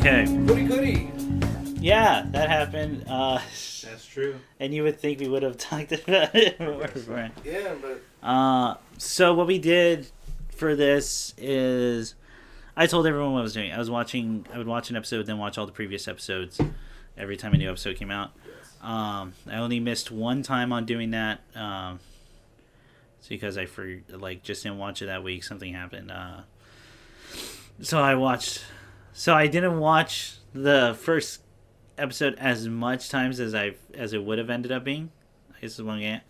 Okay. Goody. Yeah, that happened. That's true. And you would think we would have talked about it more. Yeah, but... So what we did for this is... I told everyone what I was doing. I would watch an episode, then watch all the previous episodes every time a new episode came out. Yes. I only missed one time on doing that. It's because I just didn't watch it that week. Something happened. So I didn't watch the first episode as much times as it would have ended up being. I guess is one game.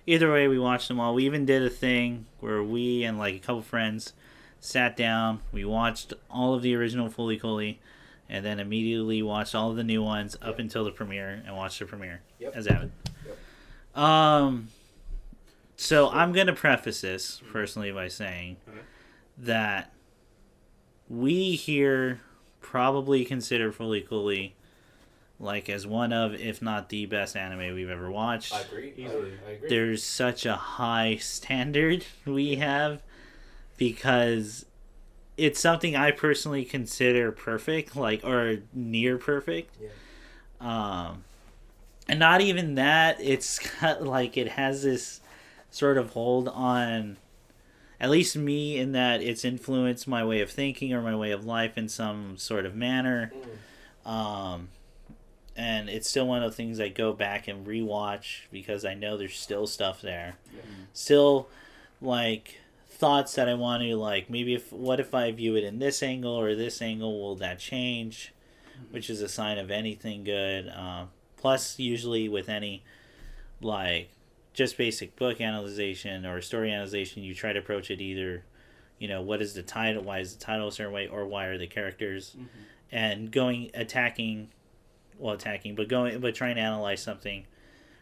Either way, we watched them all. We even did a thing where we and like a couple friends sat down. We watched all of the original Fully Cooley, and then immediately watched all of the new ones up until the premiere and watched the premiere as it happened. Yep. So I'm gonna preface this personally by saying that we here probably consider Fully Cooley like as one of, if not the best anime we've ever watched. I agree. Easily. I agree. There's such a high standard we have because it's something I personally consider perfect, or near perfect. Yeah. And not even that, it's got it has this sort of hold on at least me in that it's influenced my way of thinking or my way of life in some sort of manner. And it's still one of the things I go back and rewatch because I know there's still stuff there. Still, thoughts that I want to, maybe what if I view it in this angle or this angle, will that change? Which is a sign of anything good. Plus, usually with any, just basic book analyzation or story analyzation, you try to approach it either, what is the title, why is the title a certain way, or why are the characters, and trying to analyze something,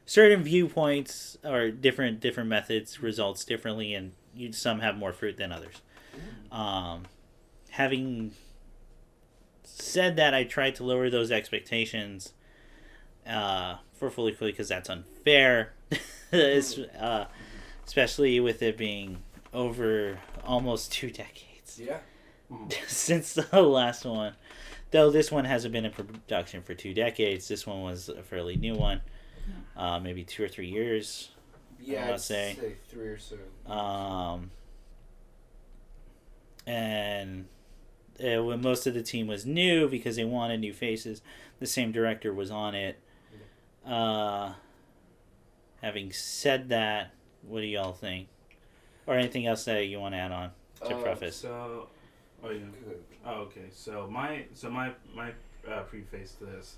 certain viewpoints or different methods results differently, and some have more fruit than others. Having said that, I tried to lower those expectations for Fully Cooley because that's unfair. Especially with it being over almost 2 decades. Yeah. Since the last one. Though this one hasn't been in production for 2 decades. This one was a fairly new one. Maybe 2 or 3 years. Yeah, I'd say 3 or so. And when most of the team was new because they wanted new faces, the same director was on it. Having said that, what do y'all think? Or anything else that you want to add on to preface? Okay. So my preface to this.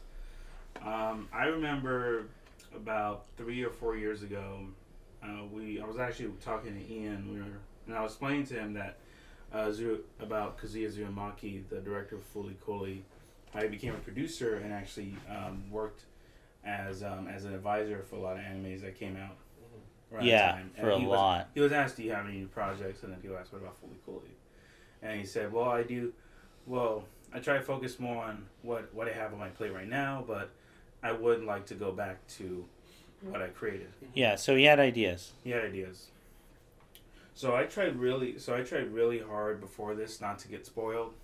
I remember about 3 or 4 years ago, I was actually talking to Ian. And I was explaining to him that about Kazuya Tsurumaki, the director of Fully Cooley. I became a producer and actually worked as an advisor for a lot of animes that came out. For a lot. He was asked, do you have any new projects? And then people asked, what about Fully Cooley? And he said, well, I do. Well, I try to focus more on what I have on my plate right now, but I would like to go back to what I created. Yeah, so he had ideas. So I tried really hard before this not to get spoiled.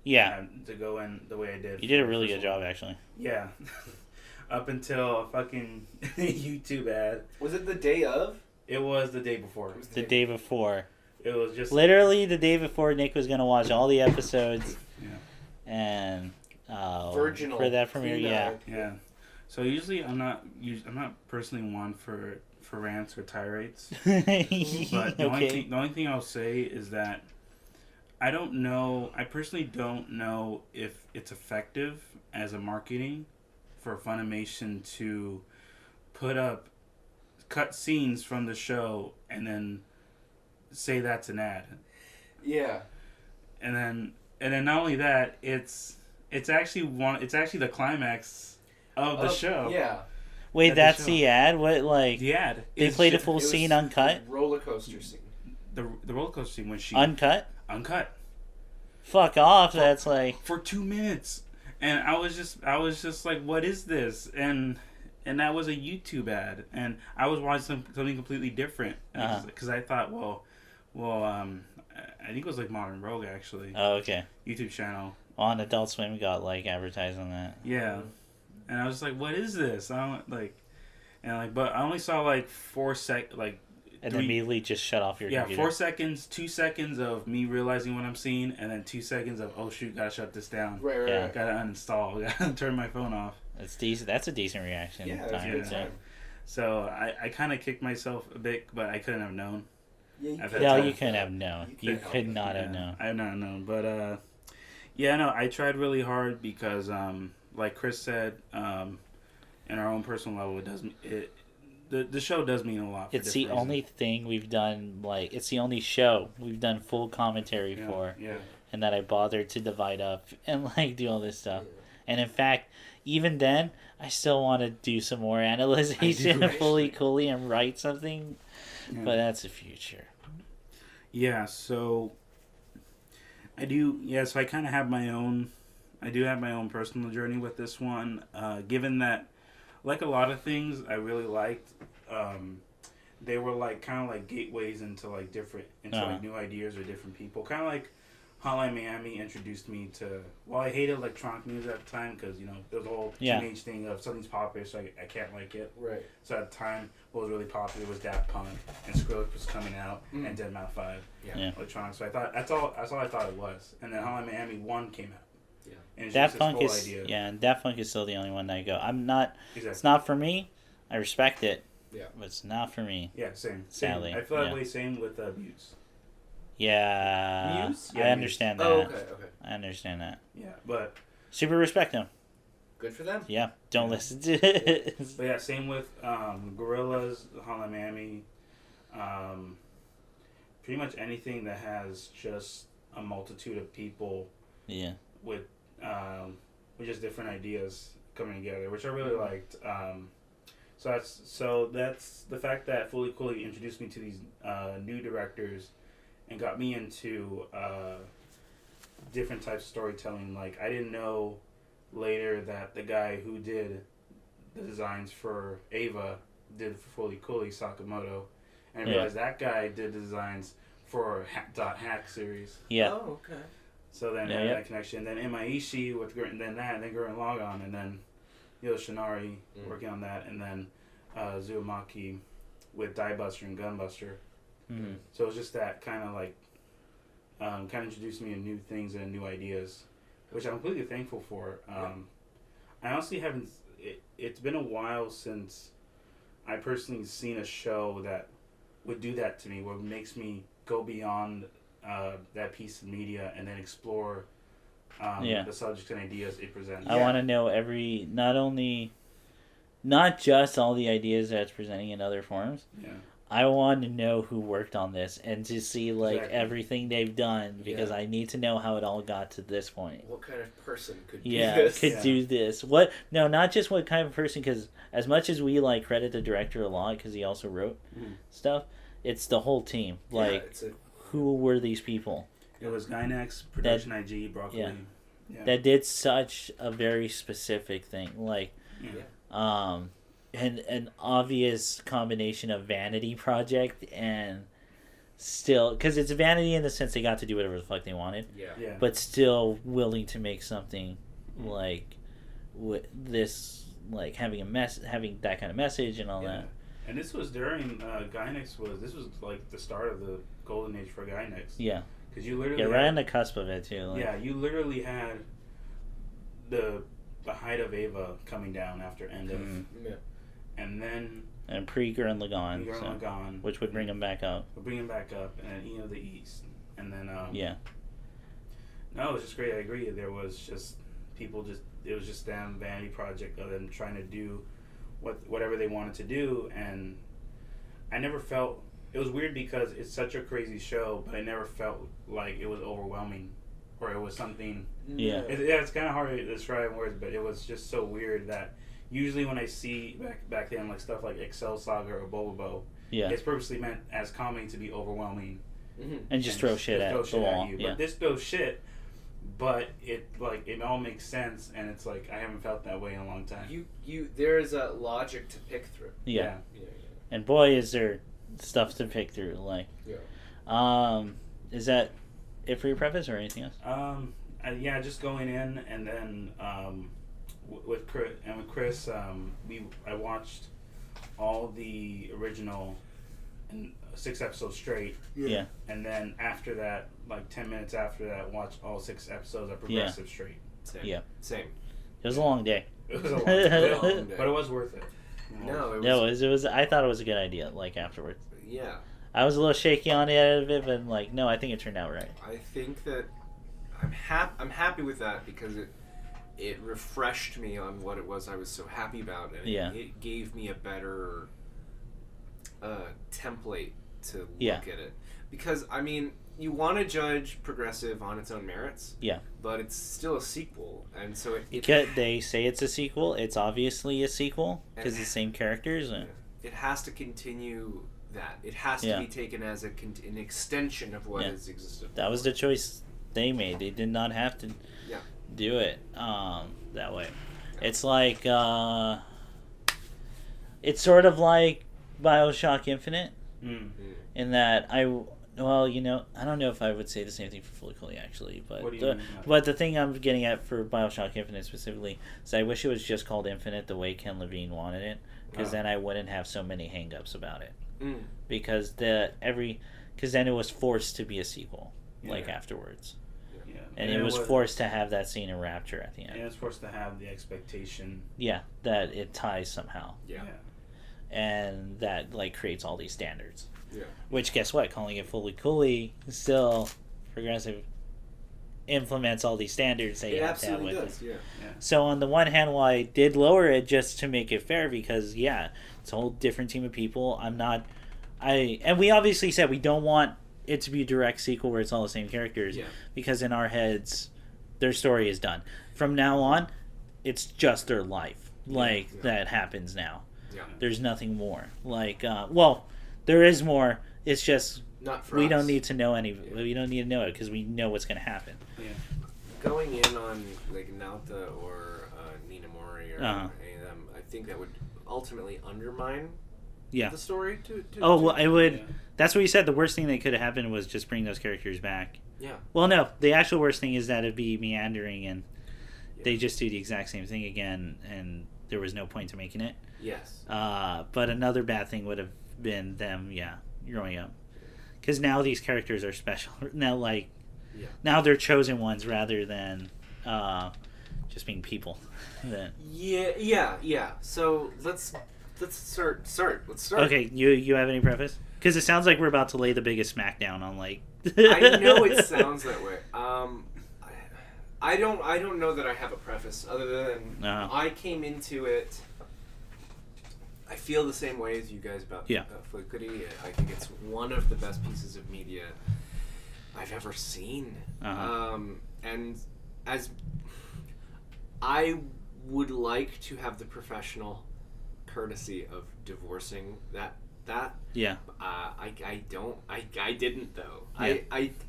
Yeah. And to go in the way I did. You did a really good job, actually. Yeah. Up until a fucking YouTube ad. Was it the day of? It was the day before. The day before. It was just... Literally the day before Nick was going to watch all the episodes. Yeah. And... Virginal. For that premiere, Yeah. So usually I'm not personally one for rants or tirades. But the only thing I'll say is that I personally don't know if it's effective as a marketing for Funimation to cut scenes from the show and then say that's an ad. Yeah. And then not only that, it's actually the climax of the show. Yeah. Wait, that's the ad? What, the ad? They played a full scene uncut? Roller coaster scene. The roller coaster scene when she... Uncut? Fuck off, for 2 minutes. And I was just like, what is this? And that was a YouTube ad, and I was watching something completely different because I thought, well, I think it was Modern Rogue actually. Oh, okay. YouTube channel, On Adult Swim got like advertised on that. Yeah, and I was like, "What is this?" I don't like, and like, but I only saw like 4 like. And then immediately just shut off your computer. 4 seconds, 2 seconds of me realizing what I'm seeing, and then 2 seconds of, oh shoot, gotta shut this down. Right. Gotta uninstall, gotta turn my phone off. That's decent. That's a decent reaction. Yeah, that's a good time. So I kind of kicked myself a bit, but I couldn't have known. Yeah, you couldn't have known. You could not have known. I have not known, but I tried really hard because, like Chris said, in our own personal level, the show does mean a lot. It's the only thing we've done, like, it's the only show we've done full commentary for. Yeah. And that I bothered to divide up and, like, do all this stuff. And in fact, even then, I still want to do some more analyzation fully coolly and write something. Yeah. But that's the future. Yeah, so I do, so I kind of have my own personal journey with this one. Given that, like a lot of things I really liked, they were like kind of like gateways into like like new ideas or different people. Kind of like Hotline Miami introduced me to. Well, I hated electronic music at the time because there was a whole teenage thing of something's popular, so I can't like it. Right. So at the time, what was really popular was Daft Punk and Skrillex was coming out and Deadmau 5. Yeah. Electronic. So I thought that's all I thought it was. And then Hotline Miami 1 came out. And Daft Punk is and Daft Punk is still the only one that I go. I'm not. Exactly. It's not for me. I respect it. Yeah. But it's not for me. Yeah, same. Sadly, I feel that way. Same with Muse. Yeah. Muse? I understand that. Oh, okay. I understand that. Yeah, but super respect them. Good for them. Yeah. Don't listen to it. But yeah, same with Gorillaz, Hotline Miami. Pretty much anything that has just a multitude of people. Yeah. With just different ideas coming together, which I really liked. So that's the fact that Fully Cooley introduced me to these new directors and got me into different types of storytelling. Like, I didn't know later that the guy who did the designs for Ava did for Fully Cooley, Sakamoto, and I realized that guy did the designs for Hack series. Yeah. Oh, okay. So then that connection, then Imaishi with then Gurren Lagann, and then Yoshinari working on that, and then Uzumaki with Diebuster and Gunbuster. Mm-hmm. So it was just that kind of like kind of introduced me to new things and new ideas, which I'm completely thankful for. I honestly haven't. It's been a while since I personally seen a show that would do that to me, where it makes me go beyond that piece of media and then explore the subjects and ideas it presents. I want to know not just all the ideas that it's presenting in other forms. Yeah. I want to know who worked on this and to see everything they've done, because I need to know how it all got to this point. What kind of person could do this? Do this. What? No, not just what kind of person, because as much as we credit the director a lot because he also wrote stuff, it's the whole team. Who were these people? It was Gynex, Production IG, Broccoli. Yeah. That did such a very specific thing. And an obvious combination of vanity project and still, because it's vanity in the sense they got to do whatever the fuck they wanted. Yeah. But still willing to make something with this, having having that kind of message and all that. And this was during Gynex this was like the start of the golden age for Gynex. Yeah. Because you literally right on the cusp of it too. You literally had the height of Ava coming down after End of, and then pre-Gurren Lagann, which would bring him back up. and then Eno of the East, and then no, it was just great. I agree. There was just people it was just damn vanity project of them trying to do whatever they wanted to do, and I never felt. It was weird because it's such a crazy show, but I never felt like it was overwhelming or it was something. Yeah. It's kind of hard to describe in words, but it was just so weird that usually when I see back then stuff like Excel Saga or Bobobo, it's purposely meant as comedy to be overwhelming and just throw shit at the wall. You. But this throws shit, but it all makes sense, and it's I haven't felt that way in a long time. There is a logic to pick through. Yeah. And boy, is there stuff to pick through. Is that it for your preface or anything else? yeah, just going in and then with Chris, I watched all the original 6 episodes straight. Yeah. And then after that, like 10 minutes after that, watched all 6 episodes of Progressive straight. Same. Yeah. Same. It was a long day. It was a long day, but it was worth it. No, it was. I thought it was a good idea. Like afterwards. Yeah. I was a little shaky on the end of it, but like, no, I think it turned out right. I think that I'm happy with that because it refreshed me on what it was I was so happy about, and it gave me a better template to look at it. Because I mean, you want to judge Progressive on its own merits. Yeah. But it's still a sequel, and so they say it's a sequel. It's obviously a sequel because it's the same characters. And it has to continue. That it has to be taken as an extension of what has existed before. That was the choice they made. They did not have to do it that way. It's like it's sort of like BioShock Infinite in that I don't know if I would say the same thing for Fully Cooley actually, but the thing I'm getting at for BioShock Infinite specifically is I wish it was just called Infinite the way Ken Levine wanted it, because then I wouldn't have so many hang-ups about it. Because then it was forced to be a sequel afterwards, and it was forced to have that scene in Rapture at the end. And it was forced to have the expectation. Yeah, that it ties somehow. Yeah. And that creates all these standards. Yeah. Which, guess what? Calling it Fully Cooley still Progressive implements all these standards they have to have with it. Yeah. So on the one hand, while I did lower it just to make it fair, because it's a whole different team of people. And we obviously said we don't want it to be a direct sequel where it's all the same characters, because in our heads, their story is done. From now on, it's just their life, that happens now. Yeah. There's nothing more. There is more. It's just not for we us. don't need to know we don't need to know it because we know what's going to happen. Yeah. Going in on Naota or Ninamori or any of them, I think that would ultimately undermine the story. It would. Yeah. That's what you said. The worst thing that could have happened was just bring those characters back. Yeah. Well, no. The actual worst thing is that it'd be meandering and they just do the exact same thing again, and there was no point to making it. Yes. But another bad thing would have been them, growing up, because now these characters are special. Now, now they're chosen ones rather than just being people. Yeah. So let's start. Let's start. Okay, you have any preface? Because it sounds like we're about to lay the biggest smackdown on I know it sounds that way. I don't know that I have a preface other than I came into it. I feel the same way as you guys about Flickity. I think it's one of the best pieces of media I've ever seen. And as I would like to have the professional courtesy of divorcing that. I don't. I didn't though. Yeah.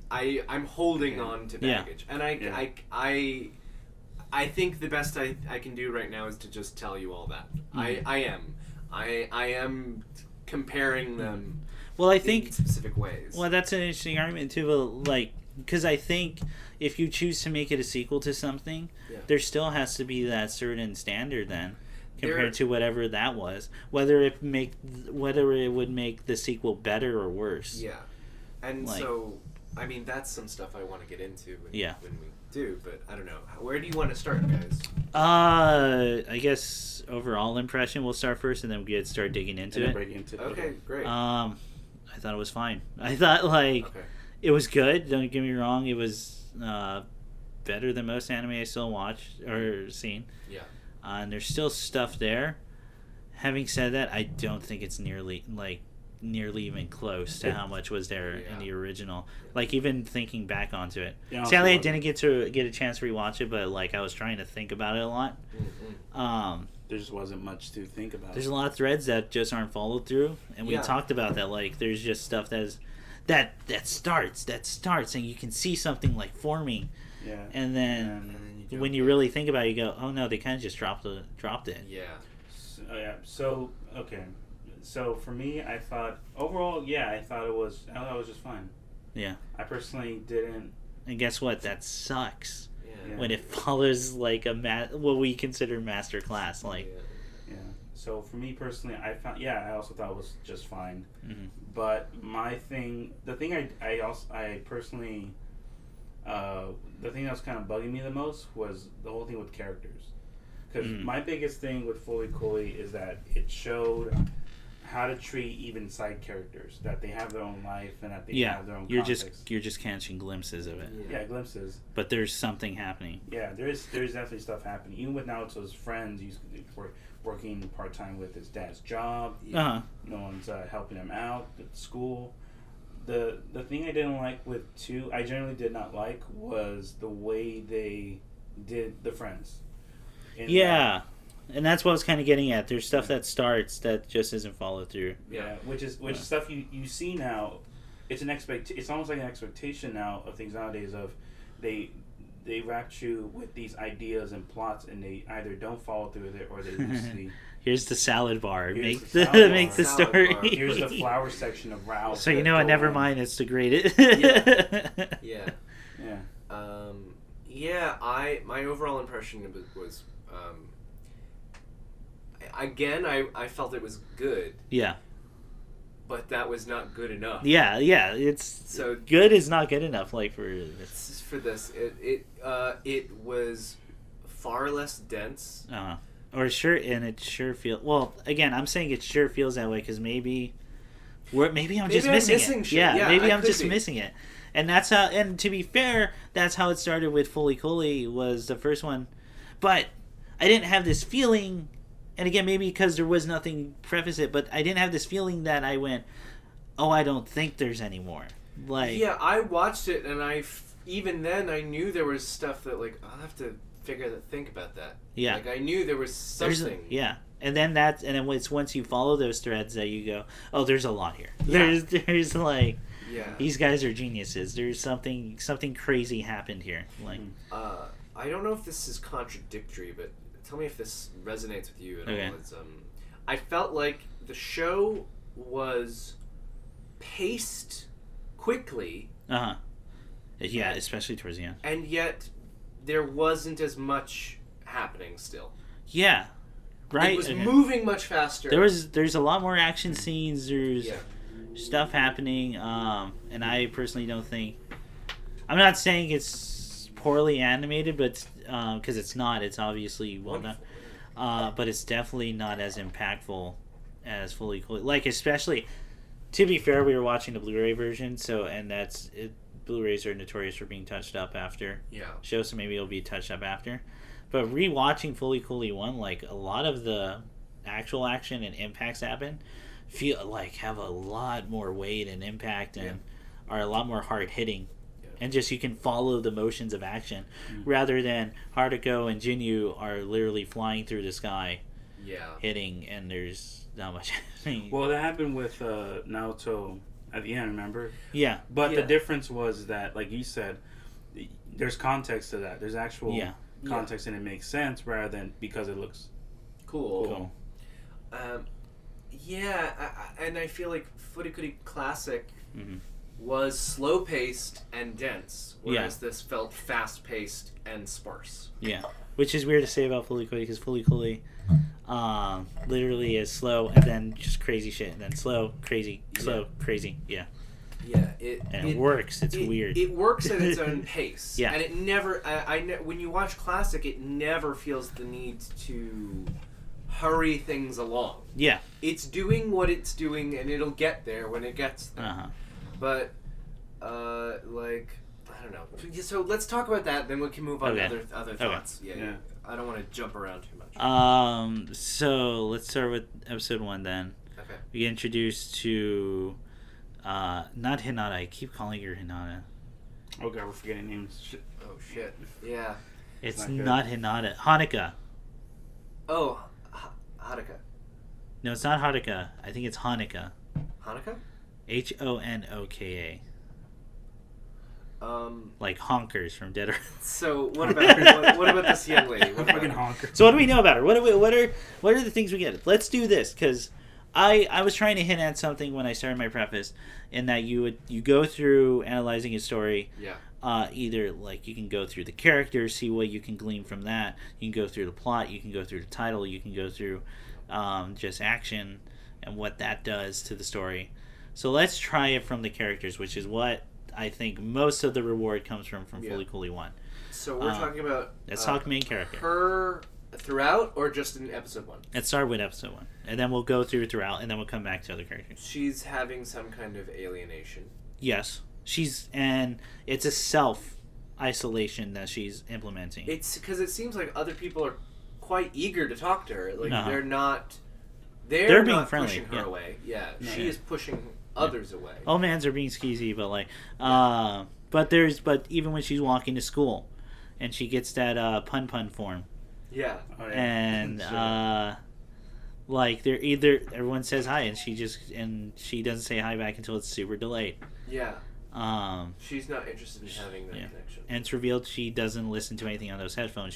I'm holding on to baggage, and I think the best I can do right now is to just tell you all that. I am comparing them. Well, I think in specific ways. Well, that's an interesting argument too. Because I think if you choose to make it a sequel to something, there still has to be that certain standard then, compared to whatever that was. Whether it would make the sequel better or worse. Yeah, and so I mean that's some stuff I want to get into when we do. But I don't know. Where do you want to start, guys? I guess overall impression. We'll start first, and then we start digging into it. Okay, great. I thought it was fine. I thought it was good. Don't get me wrong. It was better than most anime I still watched or seen. Yeah. And there's still stuff there. Having said that, I don't think it's nearly even close to how much was there in the original. Even thinking back onto it. Sadly, I didn't get a chance to rewatch it, but I was trying to think about it a lot. Mm-hmm. There just wasn't much to think about. There's a lot of threads that just aren't followed through, and we talked about that. There's just stuff that starts, and you can see something forming. Yeah. And then when you really think about it, you go, oh no, they kind of just dropped it. Yeah. So okay. So for me, I thought overall, I thought it was just fine. Yeah. I personally didn't. And guess what? That sucks. Yeah. when it follows like what we consider master class. Like, yeah. So for me personally, I also thought it was just fine. mm-hmm. But the thing I personally, the thing that was kind of bugging me the most was the whole thing with characters. Because my biggest thing with Fully Cooley is that it showed how to treat even side characters, that they have their own life and that they have their own context. You're just catching glimpses of it. Yeah, glimpses. But there's something happening. Yeah, there's definitely stuff happening. Even with Naruto's friends, he's working part-time with his dad's job. Uh-huh. No one's helping him out at school. The thing I didn't like with 2, I generally did not like, was the way they did the friends. And that's what I was kind of getting at. There's stuff that starts that just isn't followed through. Yeah, which is stuff you see now. It's it's almost like an expectation now of things nowadays. Of they wrap you with these ideas and plots, and they either don't follow through with it or they loosely. Here's the salad bar. Make the story. Bar. Here's the flower section of Ralph. So never mind. It's degraded. Yeah. My overall impression was. Again, I felt it was good. Yeah. But that was not good enough. Yeah. It's so good is not good enough. Like for this, it was far less dense. It sure feels. Well, again, I'm saying it sure feels that way because maybe I'm just missing it. Yeah, maybe I'm just missing it. And that's how. And to be fair, that's how it started with Fully Cooley was the first one, but I didn't have this feeling. And again, maybe because there was nothing preface it, but I didn't have this feeling that I went, oh, I don't think there's any more. Like, yeah, I watched it, and even then I knew there was stuff that like I'll have to think about that. Yeah, like I knew there was something. And then it's once you follow those threads that you go, oh, there's a lot here. Yeah. There's like, these guys are geniuses. There's something crazy happened here. Like, I don't know if this is contradictory, but. Tell me if this resonates with you at all. It's, I felt like the show was paced quickly. Yeah, especially towards the end. And yet, there wasn't as much happening still. Yeah, right. It was moving much faster. There's a lot more action scenes. There's stuff happening. And I personally don't think. I'm not saying it's poorly animated, but. Because it's not. It's obviously well done. But it's definitely not as impactful as Fully Cooley. Like, especially, to be fair, we were watching the Blu-ray version, Blu-rays are notorious for being touched up after shows, so maybe it'll be touched up after. But rewatching Fully Cooley 1, like, a lot of the actual action and impacts happen have a lot more weight and impact and are a lot more hard-hitting. And just you can follow the motions of action rather than Haruko and Jinyu are literally flying through the sky, hitting, and there's not much happening. Well, that happened with Naruto at the end, remember? Yeah. But the difference was that, like you said, there's context to that. There's actual context, and it makes sense rather than because it looks cool. And I feel like Furikuri Classic. Mm-hmm. Was slow-paced and dense, whereas this felt fast-paced and sparse. Yeah, which is weird to say about Fully Cooley, because Fully Cooley literally is slow and then just crazy shit, and then slow, crazy, crazy. Yeah. Yeah, it works. It's weird. It works at its own pace. Yeah. And it never... when you watch Classic, it never feels the need to hurry things along. Yeah. It's doing what it's doing, and it'll get there when it gets there. Uh-huh. But, I don't know. So let's talk about that, then we can move on to other thoughts. Okay. Yeah. I don't want to jump around too much. So let's start with episode 1 then. Okay. We get introduced to, not Hinata. I keep calling her Hinata. Oh god, we're forgetting names. Shit. Oh shit. Yeah. It's not Hinata. Hanukkah. Oh, Hanukkah. No, it's not Hanukkah. I think it's Hanukkah. Hanukkah? Honoka. Like honkers from Dead or So what about this young lady? What about honker? So what do we know about her? What are the things we get? Let's do this because I was trying to hint at something when I started my preface, in that you go through analyzing his story. Yeah. Either like you can go through the characters, see what you can glean from that. You can go through the plot. You can go through the title. You can go through just action and what that does to the story. So let's try it from the characters, which is what I think most of the reward comes from Fully Cooley 1. So we're talking about... Let's talk main character. Her throughout or just in episode 1? Let's start with episode 1. And then we'll go through throughout, and then we'll come back to other characters. She's having some kind of alienation. Yes. And it's a self-isolation that she's implementing. It's because it seems like other people are quite eager to talk to her. Like, they're not... They're being not friendly, pushing her away. Yeah, she is pushing others away. Old mans are being skeezy, but like, but even when she's walking to school, and she gets that pun form. Yeah. Oh, yeah. And like they're either everyone says hi, and she doesn't say hi back until it's super delayed. Yeah. She's not interested in having that connection. And it's revealed she doesn't listen to anything on those headphones.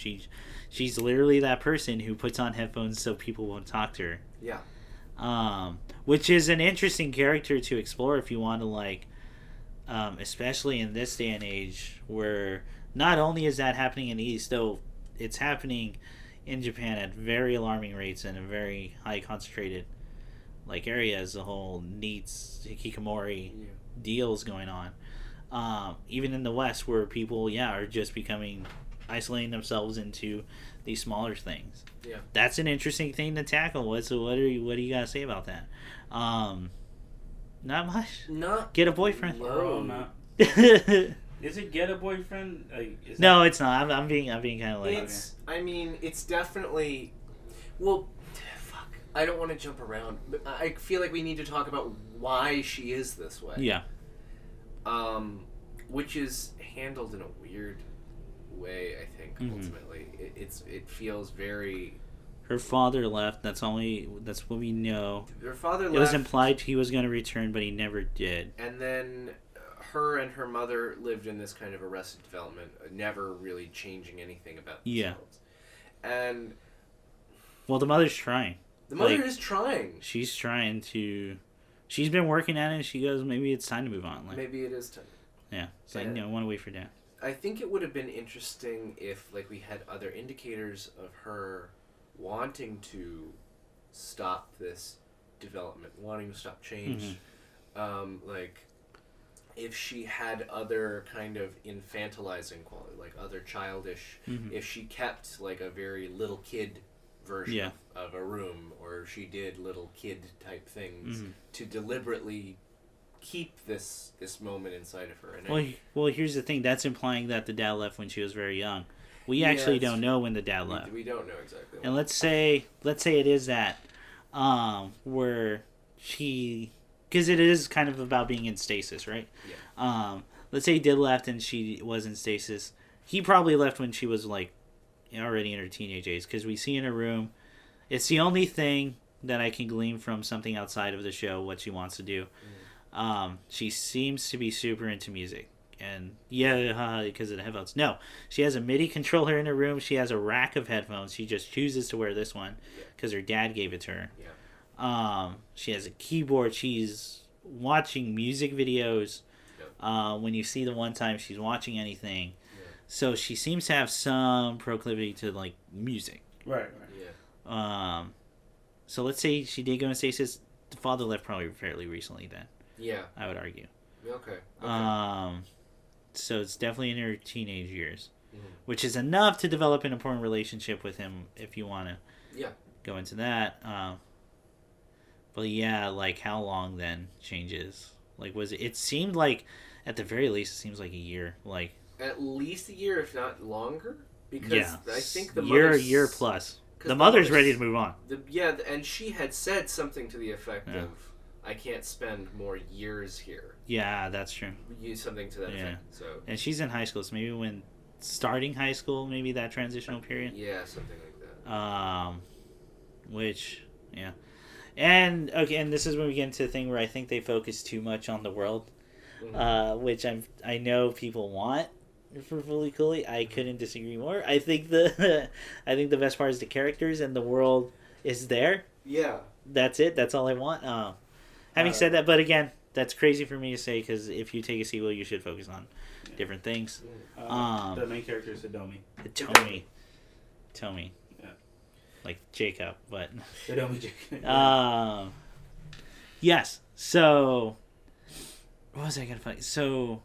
She's literally that person who puts on headphones so people won't talk to her. Yeah. Which is an interesting character to explore if you want to, like, especially in this day and age where not only is that happening in the East, though it's happening in Japan at very alarming rates and in very high concentrated like areas, the whole NEETs, hikikomori deals going on. Even in the West where people, are just isolating themselves into these smaller things. Yeah. That's an interesting thing to tackle. What do you gotta say about that? Not much. Not get a boyfriend. Not. Is it get a boyfriend? No, it's not. I'm being kind of like. It's definitely. Well, fuck. I don't want to jump around, but I feel like we need to talk about why she is this way. Yeah. Which is handled in a weird way, I think. Ultimately, it feels very. Her father left. That's what we know. Her father left. It was implied he was going to return, but he never did. And then her and her mother lived in this kind of arrested development, never really changing anything about themselves. And well, the mother's trying. The mother is trying. She's trying to. She's been working at it. And she goes, maybe it's time to move on. Like, maybe it is time. Yeah, it's like I want to wait for Dad. I think it would have been interesting if, like, we had other indicators of her wanting to stop this development, wanting to stop change. Like, if she had other kind of infantilizing quality, like other childish, if she kept, like, a very little kid version of a room, or she did little kid type things to deliberately keep this moment inside of her. And well, here's the thing. That's implying that the dad left when she was very young. We actually don't know when the dad left. We don't know exactly. And let's say it is that, where she, because it is kind of about being in stasis, right? Yeah. Let's say he did left and she was in stasis. He probably left when she was like already in her teenage age, because we see in her room. It's the only thing that I can glean from something outside of the show what she wants to do. She seems to be super into music, and because of the headphones. No, she has a MIDI controller in her room. She has a rack of headphones. She just chooses to wear this one because her dad gave it to her. She has a keyboard. She's watching music videos. When you see the one time she's watching anything, so she seems to have some proclivity to like music. Right. So let's say she did go in stasis. The father left probably fairly recently then. Yeah. I would argue. Okay. So it's definitely in her teenage years, which is enough to develop an important relationship with him if you want to go into that. But like how long then changes? Like it seemed like at the very least it seems like a year. Like at least a year, if not longer. Because I think the year plus. The mother's ready to move on. And she had said something to the effect of, I can't spend more years here. Yeah, that's true. Something to that effect. So. And she's in high school, so maybe when starting high school, maybe that transitional period. Yeah, something like that. And this is when we get into the thing where I think they focus too much on the world, which I know people want for Fully Cooley. I couldn't disagree more. I think the best part is the characters and the world is there. Yeah. That's it. That's all I want. Having said that, but again, that's crazy for me to say because if you take a sequel, you should focus on different things. The main character is Hidomi. Tomi. Yeah. Like Jacob, but... Hidomi Jacob. Yes. So... What was I going to find? So...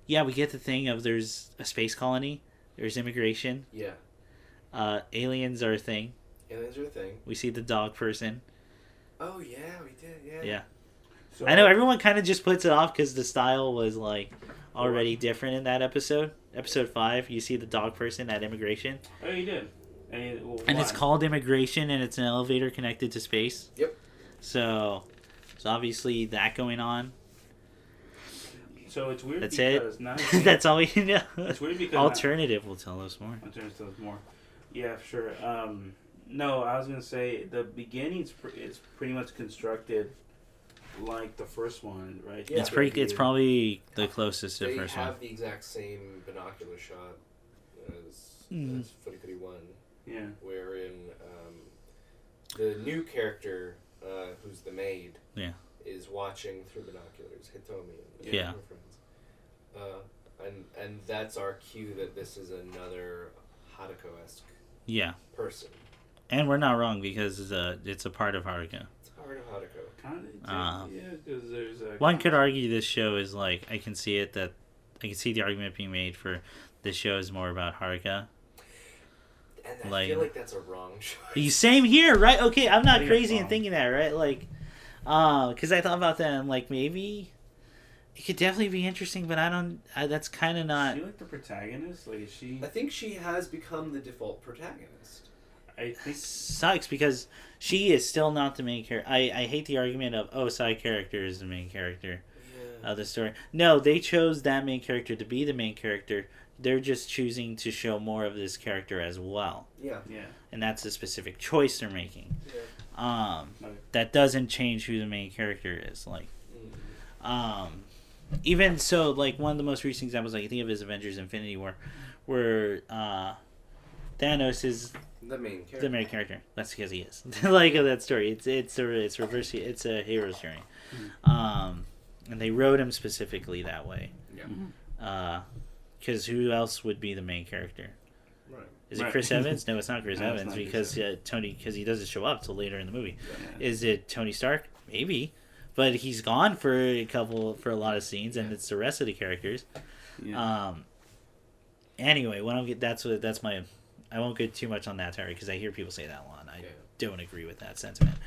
Yeah, we get the thing of there's a space colony. There's immigration. Yeah. Aliens are a thing. Aliens are a thing. We see the dog person. Oh, yeah, we did, yeah. Yeah. So, I know everyone kind of just puts it off because the style was like already different in that episode. Episode 5, you see the dog person at immigration. Oh, you did. And it's called Immigration, and it's an elevator connected to space. Yep. So obviously that going on. So it's weird That's because it. now That's all we know. It's weird because Alternative will tell us more. Alternative tells us more. Yeah, sure. No, I was gonna say the beginning's it's pretty much constructed like the first one, right? Yeah. It's probably the closest to the first one. They have the exact same binocular shot as Furikuri 1. Yeah. Wherein the new character, who's the maid, is watching through binoculars, Hitomi and her friends. And that's our cue that this is another Hadako-esque person. And we're not wrong because it's a part of Haruka. It's part of Hadako. Because there's a... One could argue this show is like, I can see the argument being made for this show is more about Haruka. And I feel like that's a wrong choice. Same here, right? Okay, I'm not crazy in thinking that, right? Like, because I thought about that and like maybe it could definitely be interesting, but that's kind of not. Is she like the protagonist? Like, is she? I think she has become the default protagonist. I think sucks because she is still not the main character. I hate the argument of side character is the main character of the story. No, they chose that main character to be the main character. They're just choosing to show more of this character as well. Yeah. And that's a specific choice they're making. Yeah. That doesn't change who the main character is. Like, even so, like one of the most recent examples I can think of is Avengers: Infinity War, where Thanos is the main character. That's because he is. Like that story, it's reverse. It's a hero's journey, and they wrote him specifically that way. Yeah. Because who else would be the main character? Right. Is it Chris Evans? No, it's not Chris Evans not because Tony, because he doesn't show up till later in the movie. Yeah. Is it Tony Stark? Maybe, but he's gone for a lot of scenes, and it's the rest of the characters. Yeah. Anyway, that's my. I won't get too much on that, Terry, because I hear people say that a lot. I don't agree with that sentiment.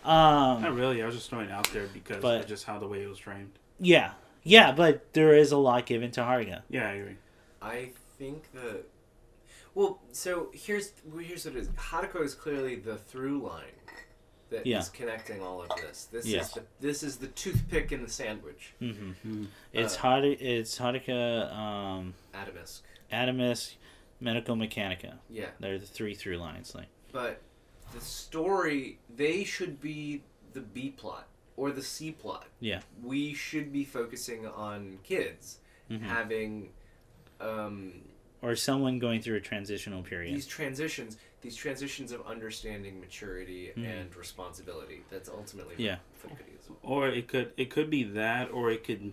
Not really. I was just throwing it out there because of just how the way it was framed. Yeah, but there is a lot given to Haruka. Yeah, I agree. I think that... Well, so here's what it is. Hadako is clearly the through line that is connecting all of this. This is the toothpick in the sandwich. Mm-hmm. Mm-hmm. It's Haruka... Atomisk, Medical Mechanica. Yeah. They're the 3 through lines. Like. But the story, they should be the B plot or the C plot. Yeah. We should be focusing on kids having... or someone going through a transitional period. These transitions of understanding, maturity, and responsibility. That's ultimately what it is. Or it could be that, or it could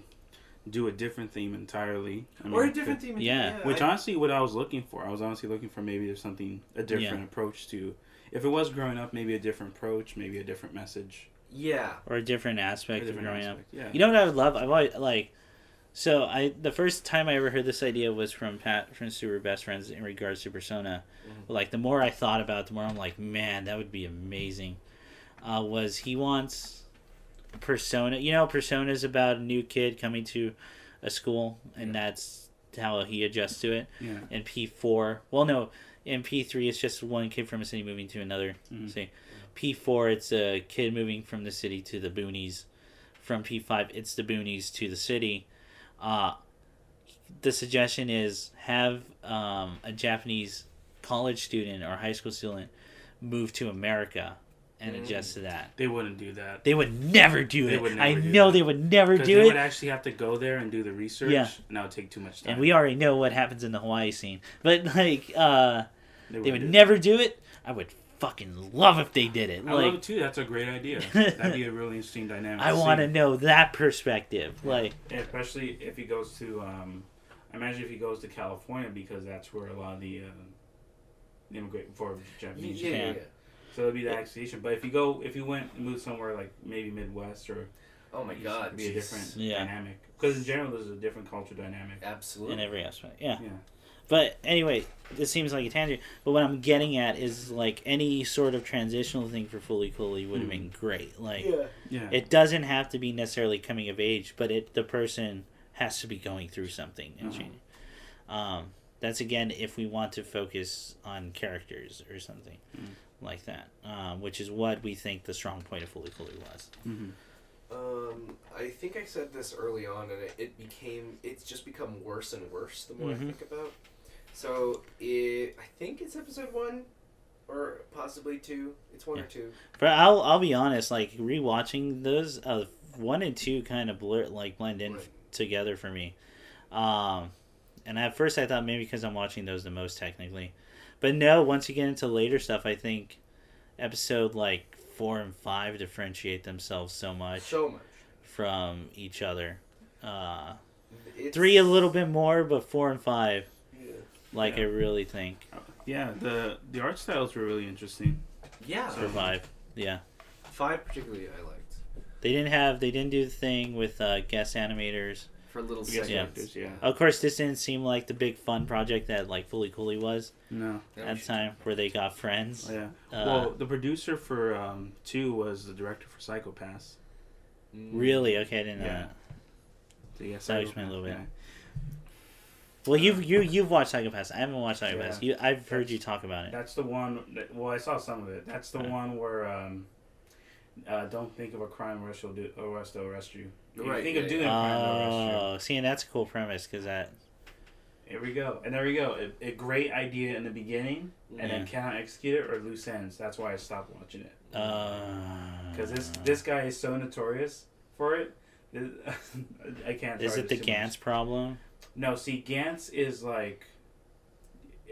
do a different theme entirely. Which honestly, what I was looking for, I was honestly looking for maybe there's a different approach to. If it was growing up, maybe a different approach, maybe a different message. Yeah. Or a different aspect of growing up. Yeah. You know what I would love? I've always the first time I ever heard this idea was from Pat from Super Best Friends in regards to Persona. Like the more I thought about it, the more I'm like, man, that would be amazing. Was he wants Persona? You know, Persona is about a new kid coming to a school, and that's how he adjusts to it. Yeah. And P4, well, no, in P3 it's just one kid from a city moving to another city. P4 it's a kid moving from the city to the boonies. From P5 it's the boonies to the city. The suggestion is have a Japanese college student or high school student move to America and adjust to that. They wouldn't do that. They would never do it. I know they would never do it. They would actually have to go there and do the research, and that would take too much time. And we already know what happens in the Hawaii scene. But, like, they would never do it. I would fucking love if they did it. I love it too. That's a great idea. That'd be a really interesting dynamic. I want to know that perspective. Like, especially if he goes to, I imagine if he goes to California, because that's where a lot of the immigrant for Japanese. Yeah. So it'd be the accusation. But if you went and moved somewhere like maybe Midwest or, oh my God, it'd be a different dynamic. Because in general, there's a different culture dynamic. Absolutely. In every aspect, yeah. But anyway, this seems like a tangent. But what I'm getting at is like any sort of transitional thing for Fully Cooley would have been great. Like, it doesn't have to be necessarily coming of age, but the person has to be going through something and changing. That's again if we want to focus on characters or something like that, which is what we think the strong point of Fully Cooley was. I think I said this early on, and it's just become worse and worse the more I think about. So I think it's episode 1, or possibly 2. It's 1 or 2. But I'll be honest, like rewatching those, 1 and 2 kind of blend in together for me. And at first I thought maybe because I'm watching those the most technically, but no. Once you get into later stuff, I think episode 4 and 5 differentiate themselves so much from each other. 3 a little bit more, but 4 and 5. I really think. Yeah, the art styles were really interesting. Yeah. For 5, yeah. 5 particularly I liked. They didn't do the thing with guest animators for little segments. Yeah. Of course, this didn't seem like the big fun project that Fully Cooley was. No. At the time, where they got friends. Yeah. Well, the producer for 2 was the director for Psycho-Pass. Really? Okay, I didn't know that. So yeah, that explains a little bit. Well, you've watched Psycho-Pass. I haven't watched Psycho-Pass. I've heard you talk about it. That's the one. I saw some of it. That's the one where don't think of a crime, or else they'll arrest you. Think of doing a crime, they'll arrest you. See, and that's a cool premise because that. Here we go, and there we go. A great idea in the beginning, and then cannot execute it or loose ends. That's why I stopped watching it. Because this guy is so notorious for it. I can't. Is it the Gantz problem? No, see, Gantz is like...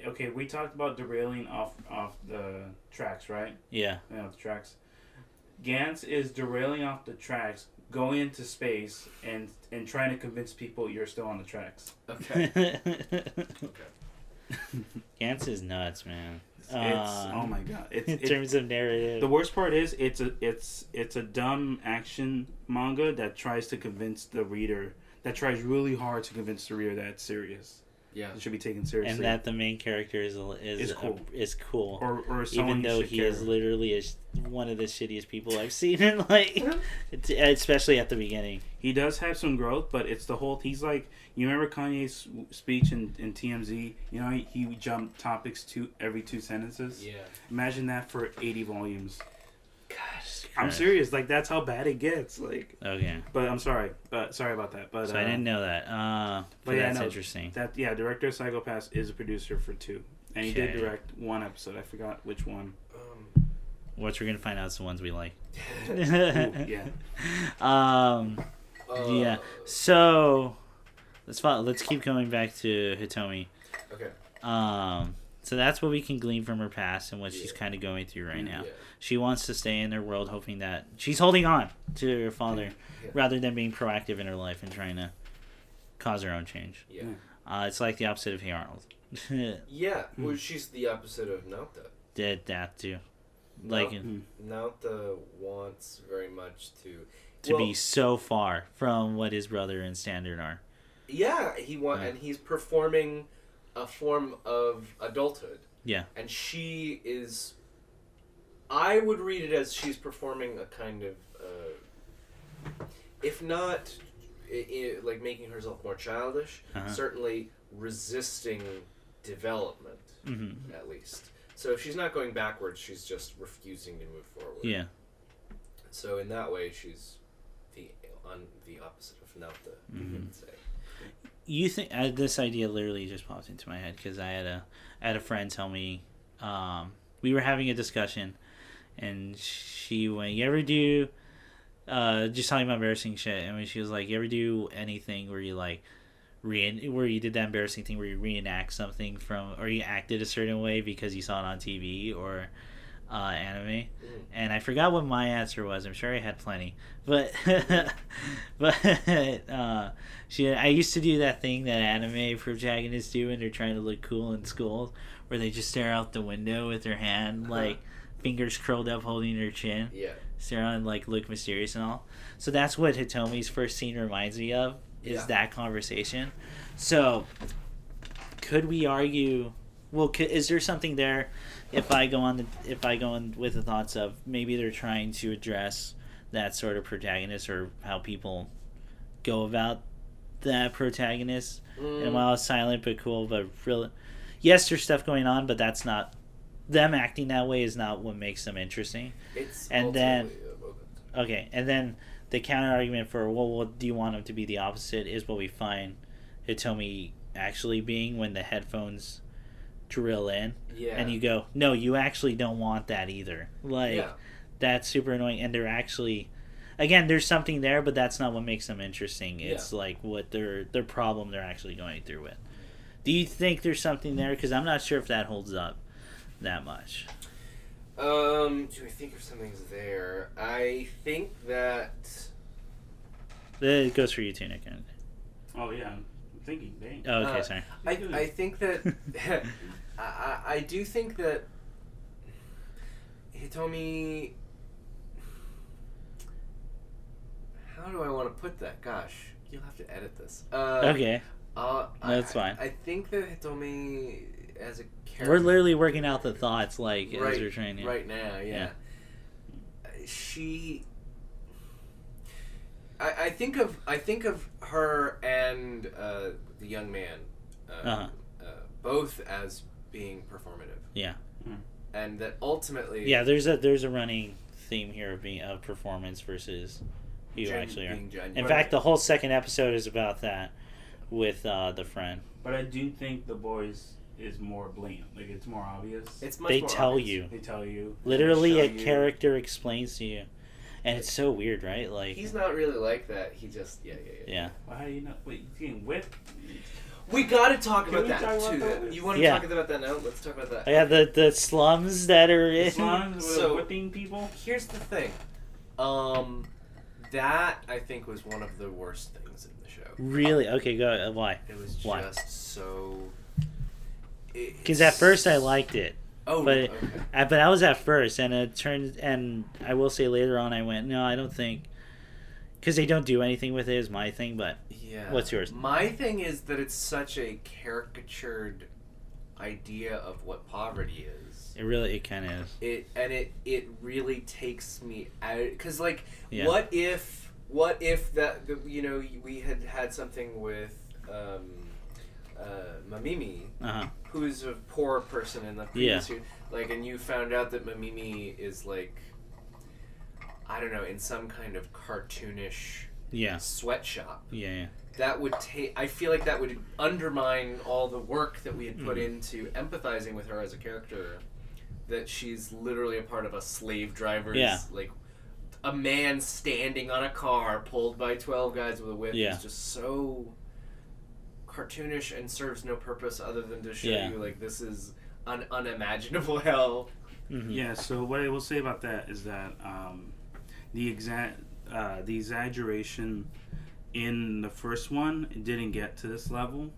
Okay, we talked about derailing off the tracks, right? Yeah. The tracks. Gantz is derailing off the tracks, going into space, and trying to convince people you're still on the tracks. Okay. Gantz is nuts, man. Oh my god! In terms of narrative, the worst part is it's a dumb action manga that tries to convince the reader. That tries really hard to convince the reader that it's serious. Yeah, it should be taken seriously, and that the main character is cool. Is cool. Or even though he is literally one of the shittiest people I've seen in especially at the beginning. He does have some growth, but it's the whole. He's like, you remember Kanye's speech in TMZ? You know, he jumped topics every 2 sentences. Yeah. Imagine that for 80 volumes. Gosh, I'm serious. That's how bad it gets. Okay. But I'm sorry. Sorry about that. But so I didn't know that. But that's interesting. Director of Psycho-Pass is a producer for 2, and he did direct 1 episode. I forgot which one. Which we're gonna find out is the ones we like. Ooh, yeah. Yeah. So let's keep going back to Hitomi. Okay. So that's what we can glean from her past and what she's kind of going through right now. Yeah. She wants to stay in their world, hoping that she's holding on to her father rather than being proactive in her life and trying to cause her own change. Yeah. It's like the opposite of Hey Arnold. Yeah. Well, she's the opposite of Naota. Did that too. Naota wants very much to be so far from what his brother and Standard are. Yeah, and he's performing a form of adulthood. Yeah. And she is... I would read it as she's performing a kind of... if not making herself more childish, certainly resisting development, at least. So if she's not going backwards, she's just refusing to move forward. Yeah. So in that way, she's the opposite of Naota, you could say. You think this idea literally just popped into my head because I had a friend tell me we were having a discussion and she went, "You ever do just talking about embarrassing shit?" And when she was like, "You ever do anything where you where you did that embarrassing thing where you reenact something from or you acted a certain way because you saw it on TV or anime, and I forgot what my answer was. I'm sure I had plenty, but I used to do that thing that anime protagonists do when they're trying to look cool in school, where they just stare out the window with their hand, like fingers curled up, holding their chin. Yeah. Stare on, like, look mysterious and all. So that's what Hitomi's first scene reminds me of, is that conversation. So could we argue? Well, is there something there? If I go on with the thoughts of maybe they're trying to address that sort of protagonist, or how people go about that protagonist, and while it's silent but cool, but really, yes, there's stuff going on, but that's not them acting that way is not what makes them interesting. And then the counter argument for, well, what do you want them to be the opposite, is what we find Hitomi actually being when the headphones drill in, and you go, no, you actually don't want that either. Like, that's super annoying. And they're actually, again, there's something there, but that's not what makes them interesting. It's like what their problem they're actually going through with. Do you think there's something there? Because I'm not sure if that holds up that much. Do I think if something's there? I think that it goes for you too, Nick. Oh yeah, I'm thinking. Dang. Oh, okay, sorry. I think that I do think that Hitomi. How do I want to put that? Gosh, you'll have to edit this. Okay. That's fine. I think that Hitomi as a character. We're literally working out the thoughts, like, as we're training. Right now, yeah. She. I think of her and the young man, both as being performative. Yeah. And that ultimately. Yeah, there's a running theme here of performance versus you actually are. In fact, the whole second episode is about that with the friend. But I do think The Boys is more blatant. Like, it's more obvious. It's much They more tell obvious. you. They tell you. Literally, a character explains to you. And it's so weird, right? Like, he's not really like that. He just yeah. Well, how do you know? Wait, he's getting whipped? We gotta talk about that talk too. about that? You want to talk about that now? Let's talk about that. Yeah, the slums that are in. The slums whipping people. Here's the thing. That I think was one of the worst things in the show. Really? Okay, go. Why? It was just so. Because at first I liked it. Oh, but okay. But I was at first, and it turned. And I will say later on, I went, no, I don't think. Because they don't do anything with it is my thing, but yeah. What's yours? My thing is that it's such a caricatured idea of what poverty is. It kind of is. It really takes me out, because like, yeah. what if that we had something with Mamimi, who's a poor person in the previous year, like, and you found out that Mamimi is like, I don't know, in some kind of cartoonish sweatshop. Yeah. That would I feel like that would undermine all the work that we had put into empathizing with her as a character. That she's literally a part of a slave driver's, like, a man standing on a car pulled by 12 guys with a whip is just so cartoonish and serves no purpose other than to show you, like, this is an unimaginable hell. Mm-hmm. Yeah, so what I will say about that is that the exaggeration in the first one, it didn't get to this level.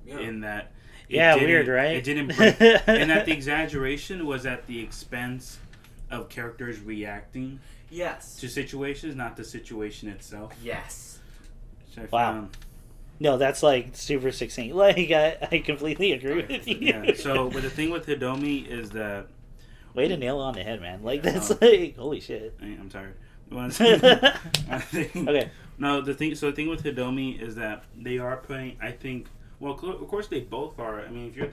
Yeah. In that, weird, right? It didn't break, and that the exaggeration was at the expense of characters reacting. Yes. To situations, not the situation itself. Yes. Wow. No, that's like super succinct. Like, I completely agree with you. Yeah. So, but the thing with Hidomi is that. Way to nail it on the head, man. Like, that's like, holy shit. I'm tired. Okay. No, the thing with Hidomi is that they are playing. I think. Well, of course they both are. I mean, if you're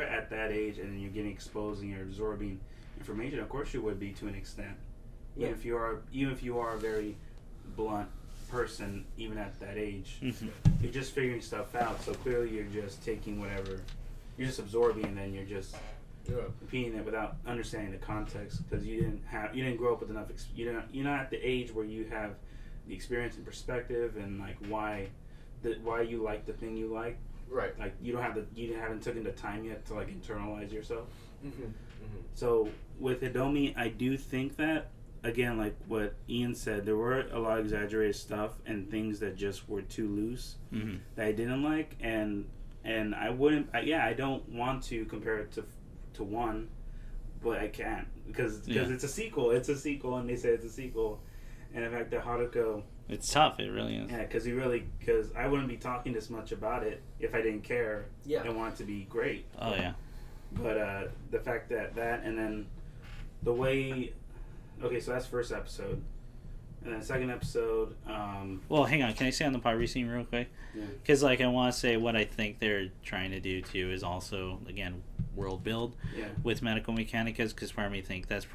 at that age and you're getting exposed and you're absorbing information, of course you would be to an extent. Yeah. Even if you are a very blunt person, even at that age, you're just figuring stuff out. So clearly, you're just taking whatever, you're just absorbing, and then you're just repeating it without understanding the context, because you didn't grow up with enough. You're not at the age where you have the experience and perspective and like why you like the thing you like. Right. Like you haven't taken the time yet to like internalize yourself. Mm-hmm. Mm-hmm. So with Hidomi, I do think that, again, like what Ian said, there were a lot of exaggerated stuff and things that just were too loose that I didn't like, and I wouldn't. I don't want to compare it to one, but I can't because it's a sequel. It's a sequel, and they say it's a sequel, and in fact, the Haruko. It's tough. It really is. Yeah, because I wouldn't be talking this much about it if I didn't care and want it to be great. Oh yeah. But the fact that and then the way, okay, so that's first episode, and then second episode. Well, hang on. Can I say on the pirate scene real quick? Yeah. Because like I want to say what I think they're trying to do too is also again world build with Medical Mechanicas. Because part of me think that's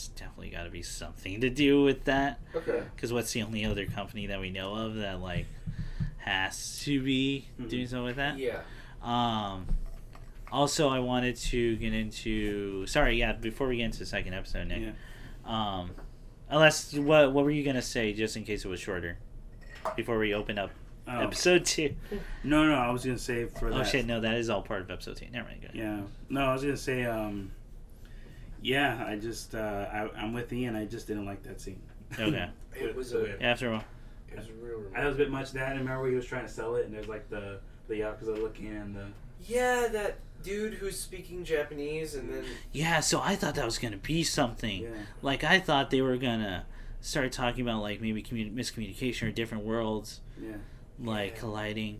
definitely got to be something to do with that. Okay. Because what's the only other company that we know of that like has to be doing something with that? Yeah. Also, I wanted to get into... Sorry, before we get into the second episode, Nick. Yeah. Unless, what were you going to say, just in case it was shorter? Before we open up episode 2. No, I was going to say for that... Oh, shit, no, that is all part of episode 2. Never mind, go ahead. Yeah. No, I was going to say, I just... I'm with Ian, I just didn't like that scene. Okay. It was After a while. It was real. I was a bit much that. I remember he was trying to sell it, and there's like the Yakuza looking and the... Yeah, that dude who's speaking Japanese and then... Yeah, so I thought that was going to be something. Yeah. Like, I thought they were going to start talking about, like, maybe miscommunication or different worlds, colliding,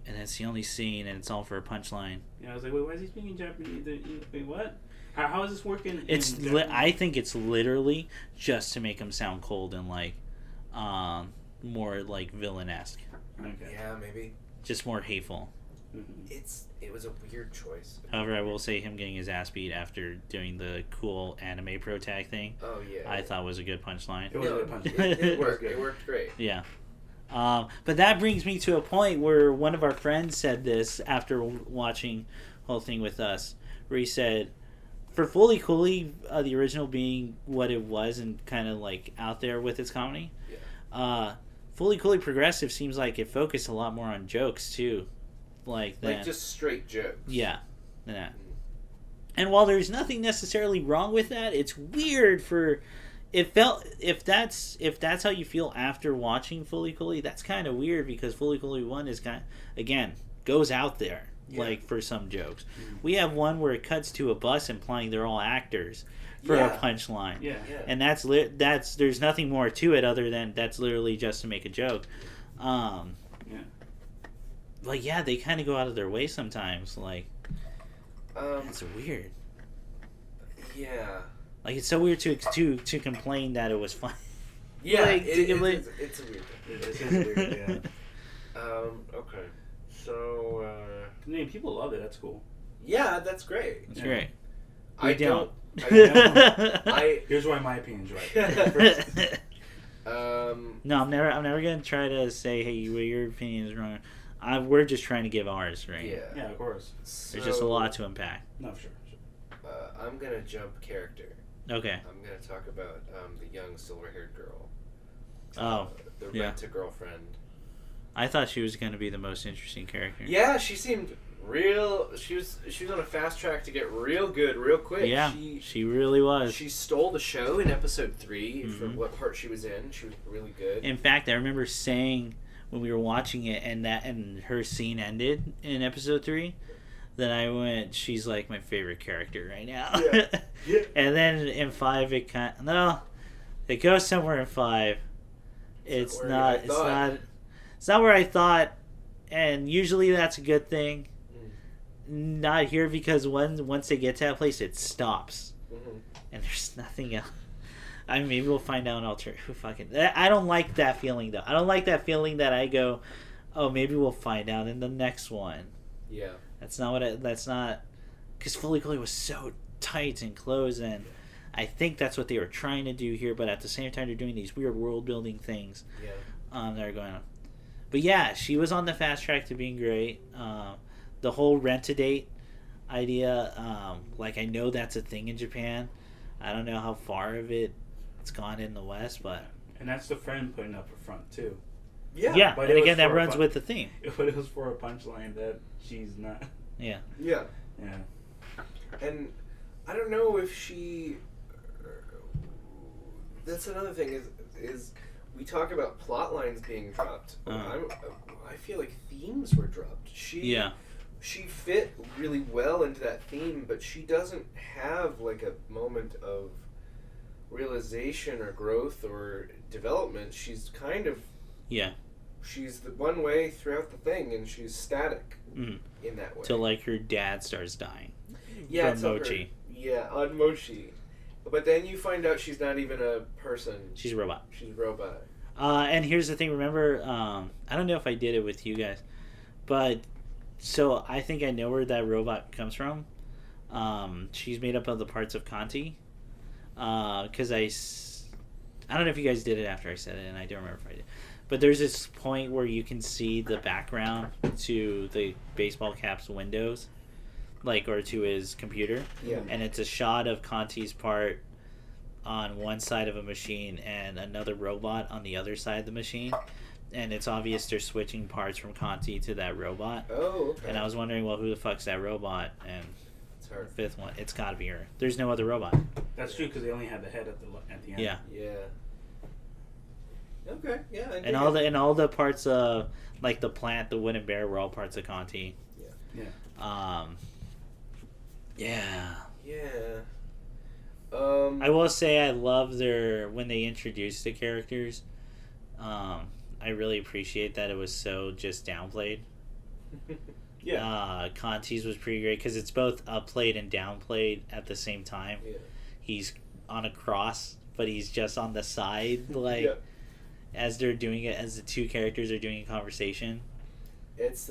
and that's the only scene, and it's all for a punchline. Yeah, I was like, wait, why is he speaking Japanese? Wait, what? How is this working? I think it's literally just to make him sound cold and, like, more, like, villain-esque. Okay. Yeah, maybe. Just more hateful. It was a weird choice. However, I will say him getting his ass beat after doing the cool anime pro tag thing. Oh yeah, I thought was a good punchline. It was a good punchline. It worked. It worked great. Yeah. But that brings me to a point where one of our friends said this after watching the whole thing with us, where he said, for Fully Cooley, the original being what it was and kind of like out there with its comedy, Fully Cooley Progressive seems like it focused a lot more on jokes too. Like just straight jokes. Yeah. And while there's nothing necessarily wrong with that, it's weird for if that's how you feel after watching Fully Cooley, that's kind of weird because Fully Cooley 1 is kind of, again, goes out there like for some jokes. We have one where it cuts to a bus implying they're all actors for a punchline. Yeah. And that's there's nothing more to it other than that's literally just to make a joke. Like, yeah, they kind of go out of their way sometimes. Like, it's weird. Yeah. Like, it's so weird to complain that it was fun. Yeah, like, it's a weird thing. It is weird, yeah. Okay. So, I mean, people love it. That's cool. Yeah, that's great. It's great. I don't. Here's why my opinion's right. No, I'm never gonna try to say, hey, your opinion is wrong. We're just trying to give ours, right? Yeah, of course. There's just a lot to unpack. No, sure. I'm gonna jump character. Okay. I'm gonna talk about the young silver-haired girl. The rent-a-girlfriend. I thought she was gonna be the most interesting character. Yeah, she seemed real. She was on a fast track to get real good real quick. Yeah, she really was. She stole the show in episode 3 for what part she was in. She was really good. In fact, I remember saying when we were watching it and her scene ended in episode 3 that I went, she's like my favorite character right now. Yeah. And then in 5 it goes somewhere in 5. It's not where I thought, and usually that's a good thing. Not here, because once they get to that place it stops. And there's nothing else. I mean, maybe we'll find out an alternative. Who fucking... I don't like that feeling, though. I don't like that feeling that I go, oh, maybe we'll find out in the next one. Yeah. That's not... Because Fully Cooley was so tight and close, and I think that's what they were trying to do here, but at the same time, they're doing these weird world-building things that are going on. But yeah, she was on the fast track to being great. The whole rent-a-date idea, I know that's a thing in Japan. I don't know how far of it's gone in the West, but... And that's the friend putting up a front, too. Yeah, but and again, that runs with the theme. But it was for a punchline that she's not... Yeah. Yeah. Yeah. And I don't know if she. That's another thing is we talk about plot lines being dropped. I feel like themes were dropped. She fit really well into that theme, but she doesn't have like a moment of realization or growth or development. She's kind of she's the one way throughout the thing, and she's static in that way. Till like her dad starts dying. Yeah, from Mochi. On Mochi. But then you find out she's not even a person. She's a robot. She's a robot. And here's the thing. Remember, I don't know if I did it with you guys, but so I think I know where that robot comes from. She's made up of the parts of Kanti. Because I don't know if you guys did it after I said it, and I don't remember if I did. But there's this point where you can see the background to the baseball cap's windows, like, or to his computer. Yeah. And it's a shot of Kanti's part on one side of a machine and another robot on the other side of the machine. And it's obvious they're switching parts from Kanti to that robot. Oh, okay. And I was wondering, well, who the fuck's that robot? And it's her. The fifth one, it's got to be her. There's no other robot. That's true, because they only had the head at the end. Yeah. Yeah. Okay. Yeah. And all the parts of like the plant, the wooden bear, were all parts of Kanti. Yeah. Yeah. Yeah. I will say I love when they introduced the characters. I really appreciate that it was so just downplayed. Yeah. Kanti's was pretty great because it's both upplayed and downplayed at the same time. Yeah. He's on a cross, but he's just on the side, like as they're doing it, as the two characters are doing a conversation. It's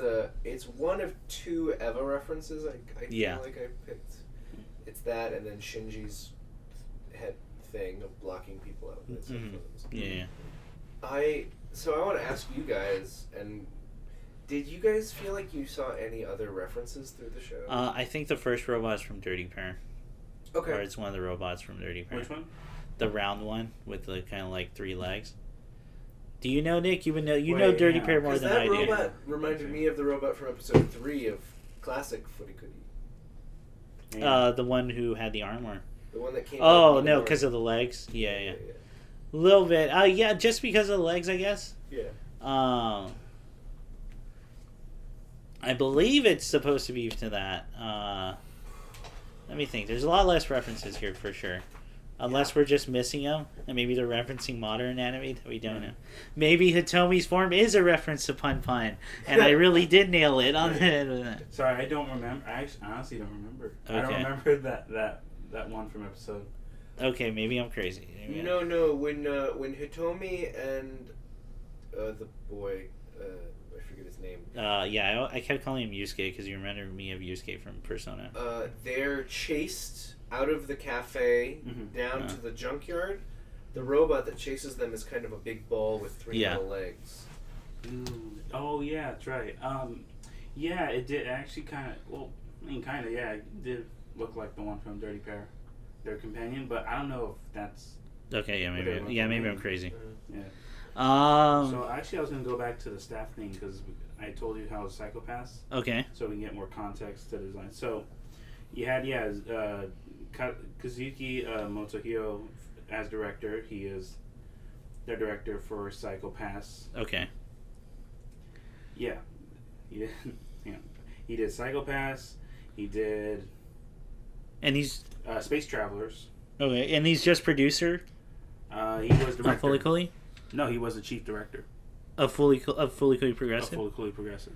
one of two Eva references. I feel like I picked. It's that, and then Shinji's head thing of blocking people out with headphones. Yeah. So I want to ask you guys, and did you guys feel like you saw any other references through the show? I think the first robot is from Dirty Pair. Okay. Or it's one of the robots from Dirty Pair. Which one? The round one with the kind of like 3 legs. Do you know, Nick? You would know. You know Dirty Pair more than I do. That robot reminded me of the robot from episode 3 of classic Furikuri. Yeah. The one who had the armor. The one that came. Oh no, because of the legs. Yeah. A little bit. Yeah, just because of the legs, I guess. Yeah. I believe it's supposed to be to that. Let me think. There's a lot less references here for sure. Unless we're just missing them, and maybe they're referencing modern anime that we don't know. Maybe Hitomi's form is a reference to Pun Pun, and I really did nail it on the head with that. Sorry, I don't remember. I honestly don't remember. Okay. I don't remember that one from episode. Okay, maybe I'm crazy. No. When Hitomi and the boy, I forget his name. I kept calling him Yusuke because you reminded me of Yusuke from Persona. They're chased out of the cafe down to the junkyard. The robot that chases them is kind of a big ball with 3 little legs. Ooh. Oh yeah, that's right. Yeah, it did actually kind of. Well, I mean, kind of. Yeah, it did look like the one from Dirty Pair, their companion. But I don't know if that's. Okay, yeah, maybe. Yeah, maybe I'm crazy. Yeah. So actually, I was gonna go back to the staff thing because I told you how it's psychopaths. Okay. So we can get more context to the design. So you had Kazuki Motohiro as director. He is their director for Psychopaths. Okay. Yeah, he did. He did Psychopaths. He did. And he's Space Travelers. Okay, and he's just producer. He was director. Of Fully Cooley? No, he was the chief director. Of Fully Cooley Progressive. Of Fully Cooley Progressive.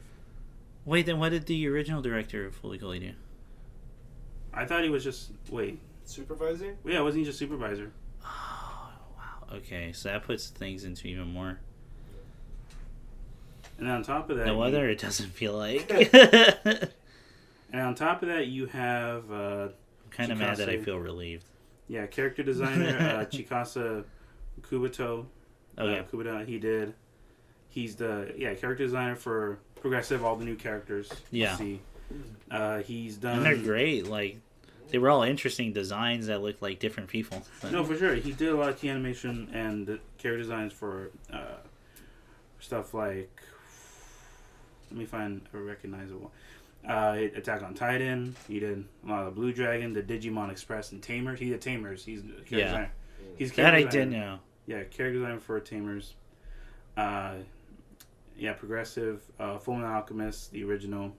Wait, then what did the original director of Fully Cooley do? I thought he was just Supervisor? Yeah, wasn't he just supervisor? Oh wow. Okay, so that puts things into even more. And on top of that, no wonder it doesn't feel like. And on top of that, you have. I'm kind of mad that I feel relieved. Yeah, character designer Chikasa Kubuto. Okay. Kubuta, he's the character designer for Progressive, all the new characters. Yeah. You see. He's done. And they're great. Like, they were all interesting designs that looked like different people. But... No, for sure. He did a lot of key animation and character designs for stuff like. Let me find a recognizable. Attack on Titan. He did a lot of Blue Dragon, the Digimon Express, and Tamers. He did Tamers. He's character designer. He's that I designer. did know. Yeah, character designer for Tamers. Progressive. Fullmetal Alchemist, the original.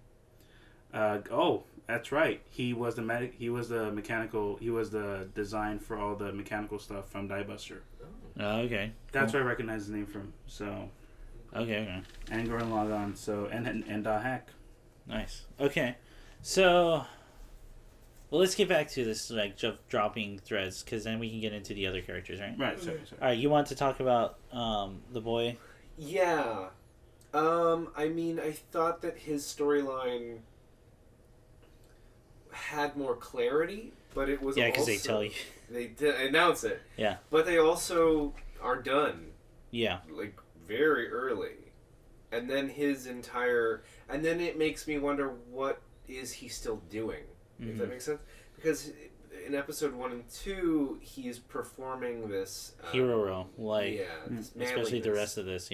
That's right. He was the mechanical. He was the design for all the mechanical stuff from Die Buster. Oh, okay. That's where I recognize the name from. So. Okay. And Gurren Lagann. So and Hack. Nice. Okay. So, well, let's get back to this like dropping threads, because then we can get into the other characters, right? Right. Sorry. All right. You want to talk about the boy? Yeah. I mean, I thought that his storyline had more clarity, but it was because they tell you. They did announce it. Yeah. But they also are done. Yeah. Like, very early. And then and then it makes me wonder, what is he still doing? If that makes sense? Because in episode 1 and 2, he's performing this... hero role. This especially the rest of this,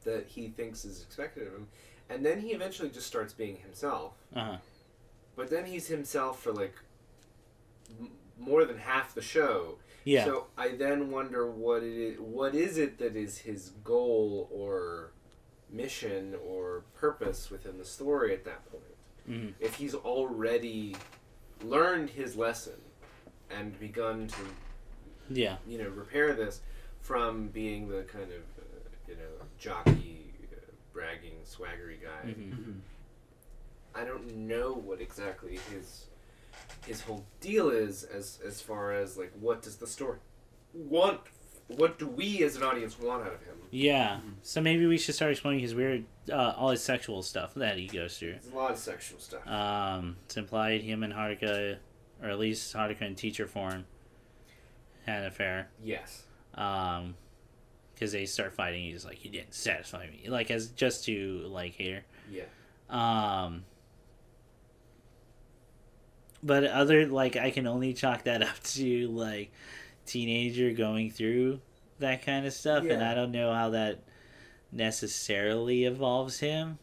that he thinks is expected of him. And then he eventually just starts being himself. Uh-huh. But then he's himself for, like, more than half the show. Yeah. So I then wonder what is it that is his goal or mission or purpose within the story at that point. Mm-hmm. If he's already learned his lesson and begun to repair this from being the kind of jockey, bragging, swaggery guy. Mm-hmm. I don't know what exactly his whole deal is as far as, like, what does the story want? What do we as an audience want out of him? Yeah. So maybe we should start exploring his weird, all his sexual stuff that he goes through. There's a lot of sexual stuff. It's implied him and Haruka, or at least Haruka in teacher form, had an affair. Yes. Because they start fighting, he's like, "You didn't satisfy me," like, as just to like hate her. Yeah. But I can only chalk that up to, like, teenager going through that kind of stuff, and I don't know how that necessarily evolves him.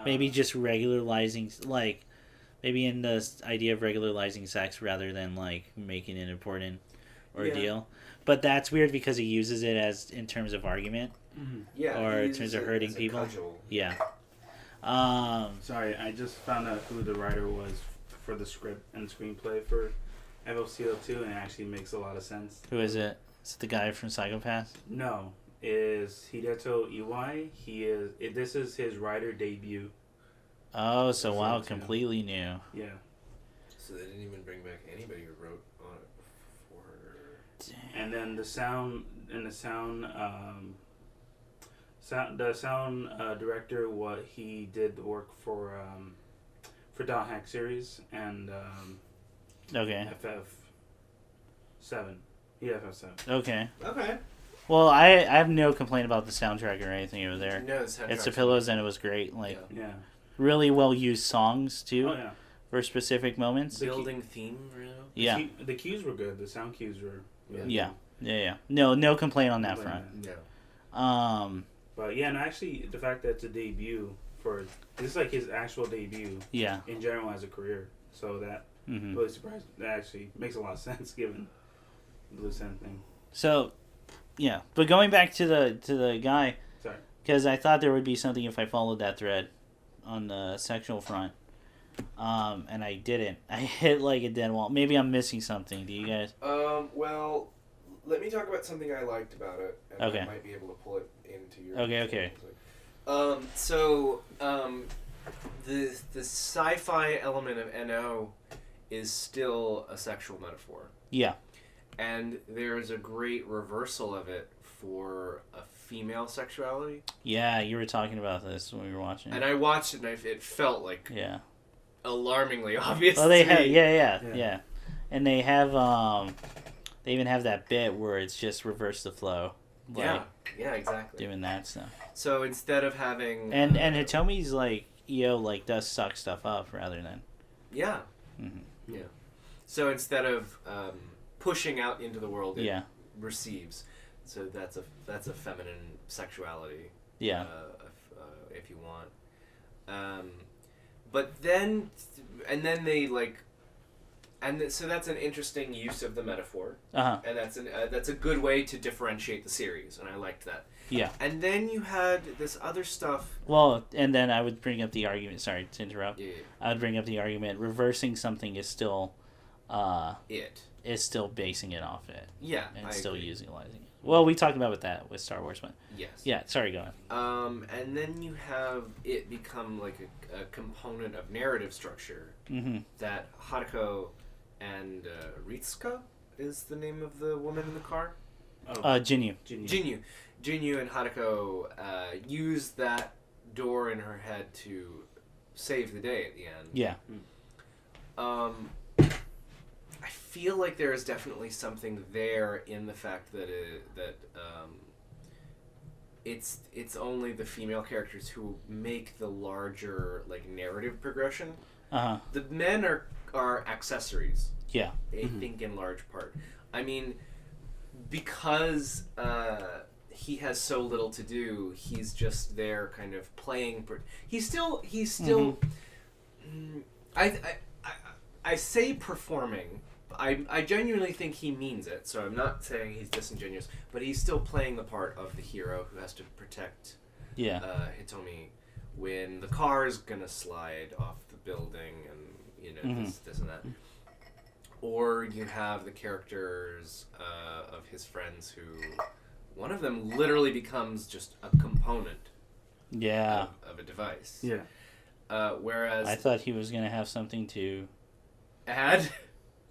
Maybe just regularizing, like, maybe in the idea of regularizing sex rather than, like, making it an important ordeal. But that's weird because he uses it as in terms of argument. Mm-hmm. Yeah. Or in terms of hurting people. Yeah. Sorry, I just found out who the writer was for the script and screenplay for FLCL 2, and it actually makes a lot of sense. Who is it? Is it the guy from Psychopath? No, is Hideto Iwai. This is his writer debut. Oh, so wow, completely new. Yeah. So they didn't even bring back anybody who wrote on it before. Damn. And then the sound director, what he did the work for Dot Hack series and Okay. FF7. Yeah, FF7. Okay. Okay. Well, I have no complaint about the soundtrack or anything over there. No, the soundtrack. It's the pillows, and it was great. Like, Yeah. really well used songs too. Oh yeah. For specific moments. Building theme, really. Yeah. The cues were good. The sound cues were. Really Yeah. good. Yeah. No complaint on that front. No. But yeah, and actually, the fact that it's a debut this is like his actual debut. Yeah. In general as a career, so that really surprised. That actually makes a lot of sense given the loose end thing. So, yeah. But going back to the guy, Sorry. because I thought there would be something if I followed that thread on the sexual front, and I didn't. I hit like a dead wall. Maybe I'm missing something. Do you guys? Well, let me talk about something I liked about it, and Okay. I might be able to pull it into your. Okay. The sci-fi element of NO is still a sexual metaphor. Yeah. And there is a great reversal of it for a female sexuality. Yeah, you were talking about this when we were watching. And I watched it, and it felt like alarmingly obvious. Well, they to have, me. yeah, and they have, they even have that bit where it's just reverse the flow. Like, yeah, exactly. Doing that stuff. So instead of having and Hitomi's like does suck stuff up rather than yeah. So instead of pushing out into the world, it receives. So that's a feminine sexuality. Yeah. If you want, But then, and then they like, so that's an interesting use of the metaphor, and that's a good way to differentiate the series, and I liked that. Yeah. And then you had this other stuff. Well, and then I would bring up the argument. Sorry to interrupt. Yeah. I would bring up the argument. Reversing something is still, is still basing it off it. Yeah. And still utilizing it. Well, we talked about with Star Wars, but yes. Yeah. Sorry, go on. And then you have it become like a component of narrative structure that Haruko and Ritsuka is the name of the woman in the car. Jinyu. Jinyu and Haruko use that door in her head to save the day at the end. Yeah. I feel like there is definitely something there in the fact that it's only the female characters who make the larger like narrative progression. The men are accessories. Yeah. I think in large part. I mean, because he has so little to do, he's just there kind of playing. He's still. I say performing. I genuinely think he means it, so I'm not saying he's disingenuous, but he's still playing the part of the hero who has to protect Hitomi when the car is gonna slide off the building and this and that. Or you have the characters of his friends who, one of them literally becomes just a component of a device. Yeah. Whereas I thought he was gonna have something to add.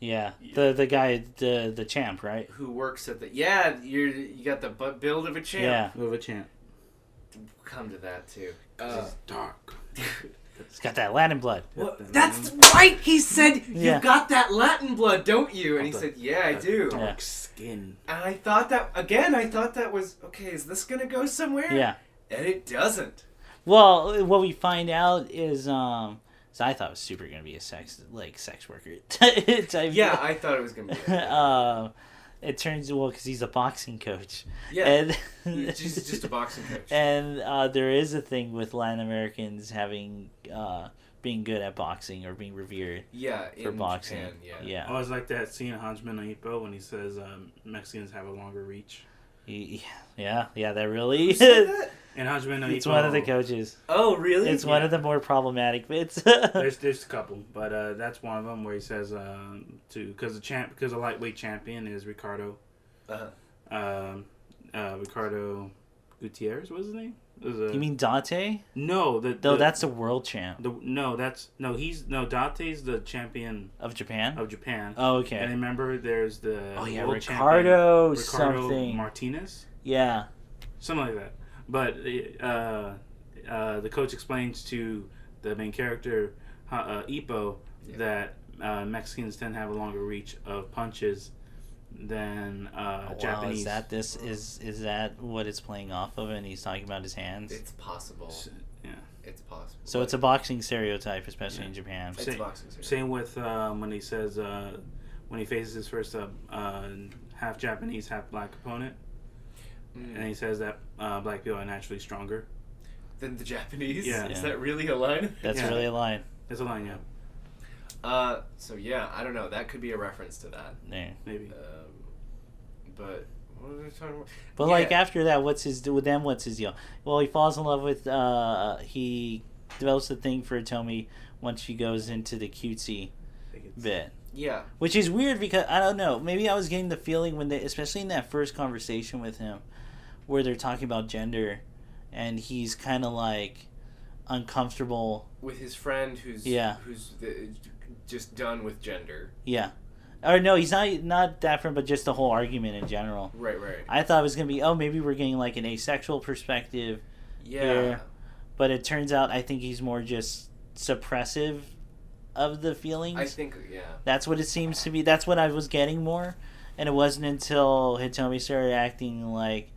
Yeah, the guy, the champ, right? Who works at you got the build of a champ. Yeah, of a champ. Come to that too. It's dark. It's got that Latin blood. Well, that's right. He said, "You got that Latin blood, don't you?" And he said, "Yeah, I do." Dark skin. And I thought that was okay. Is this gonna go somewhere? Yeah, and it doesn't. Well, what we find out is so I thought it was super gonna be a sex worker type. Yeah, I thought it was gonna be. It turns because he's a boxing coach. Yeah, and he's just a boxing coach. And there is a thing with Latin Americans having being good at boxing or being revered. Yeah, for boxing. Japan, yeah. I always like that scene of Hanjima no Ippo when he says Mexicans have a longer reach. Yeah, that really. And Hanjima no Ippo. It's one of the coaches. Oh, really? It's one of the more problematic bits. there's a couple, but that's one of them where he says because a lightweight champion is Ricardo. Ricardo Gutierrez, what was his name? You mean Date? No, that's the world champ. Date's the champion of Japan. Oh, okay. And remember, there's the Ricardo something Martinez. Yeah, something like that. But the coach explains to the main character Ippo that Mexicans tend to have a longer reach of punches than Japanese. Is that what it's playing off of? And he's talking about his hands. It's possible. Yeah, it's possible. So it's a boxing stereotype, especially in Japan. It's a boxing stereotype. Same with when he says when he faces his first half Japanese, half black opponent, and he says that black people are naturally stronger than the Japanese. Yeah, is that really a line? That's really a line. It's a line, yeah. So yeah, I don't know. That could be a reference to that. Yeah, maybe. But what was I talking about? But like after that, what's his deal? Well, he falls in love with. He develops a thing for Hitomi once she goes into the cutesy bit. Yeah. Which is weird because I don't know. Maybe I was getting the feeling when especially in that first conversation with him, where they're talking about gender, and he's kind of like uncomfortable with his friend who's just done with gender. Yeah. Or no, he's not that friend, but just the whole argument in general. Right. I thought it was going to be, maybe we're getting like an asexual perspective. Yeah. Here. But it turns out I think he's more just suppressive of the feelings. I think, yeah. That's what it seems to be. That's what I was getting more. And it wasn't until Hitomi started acting like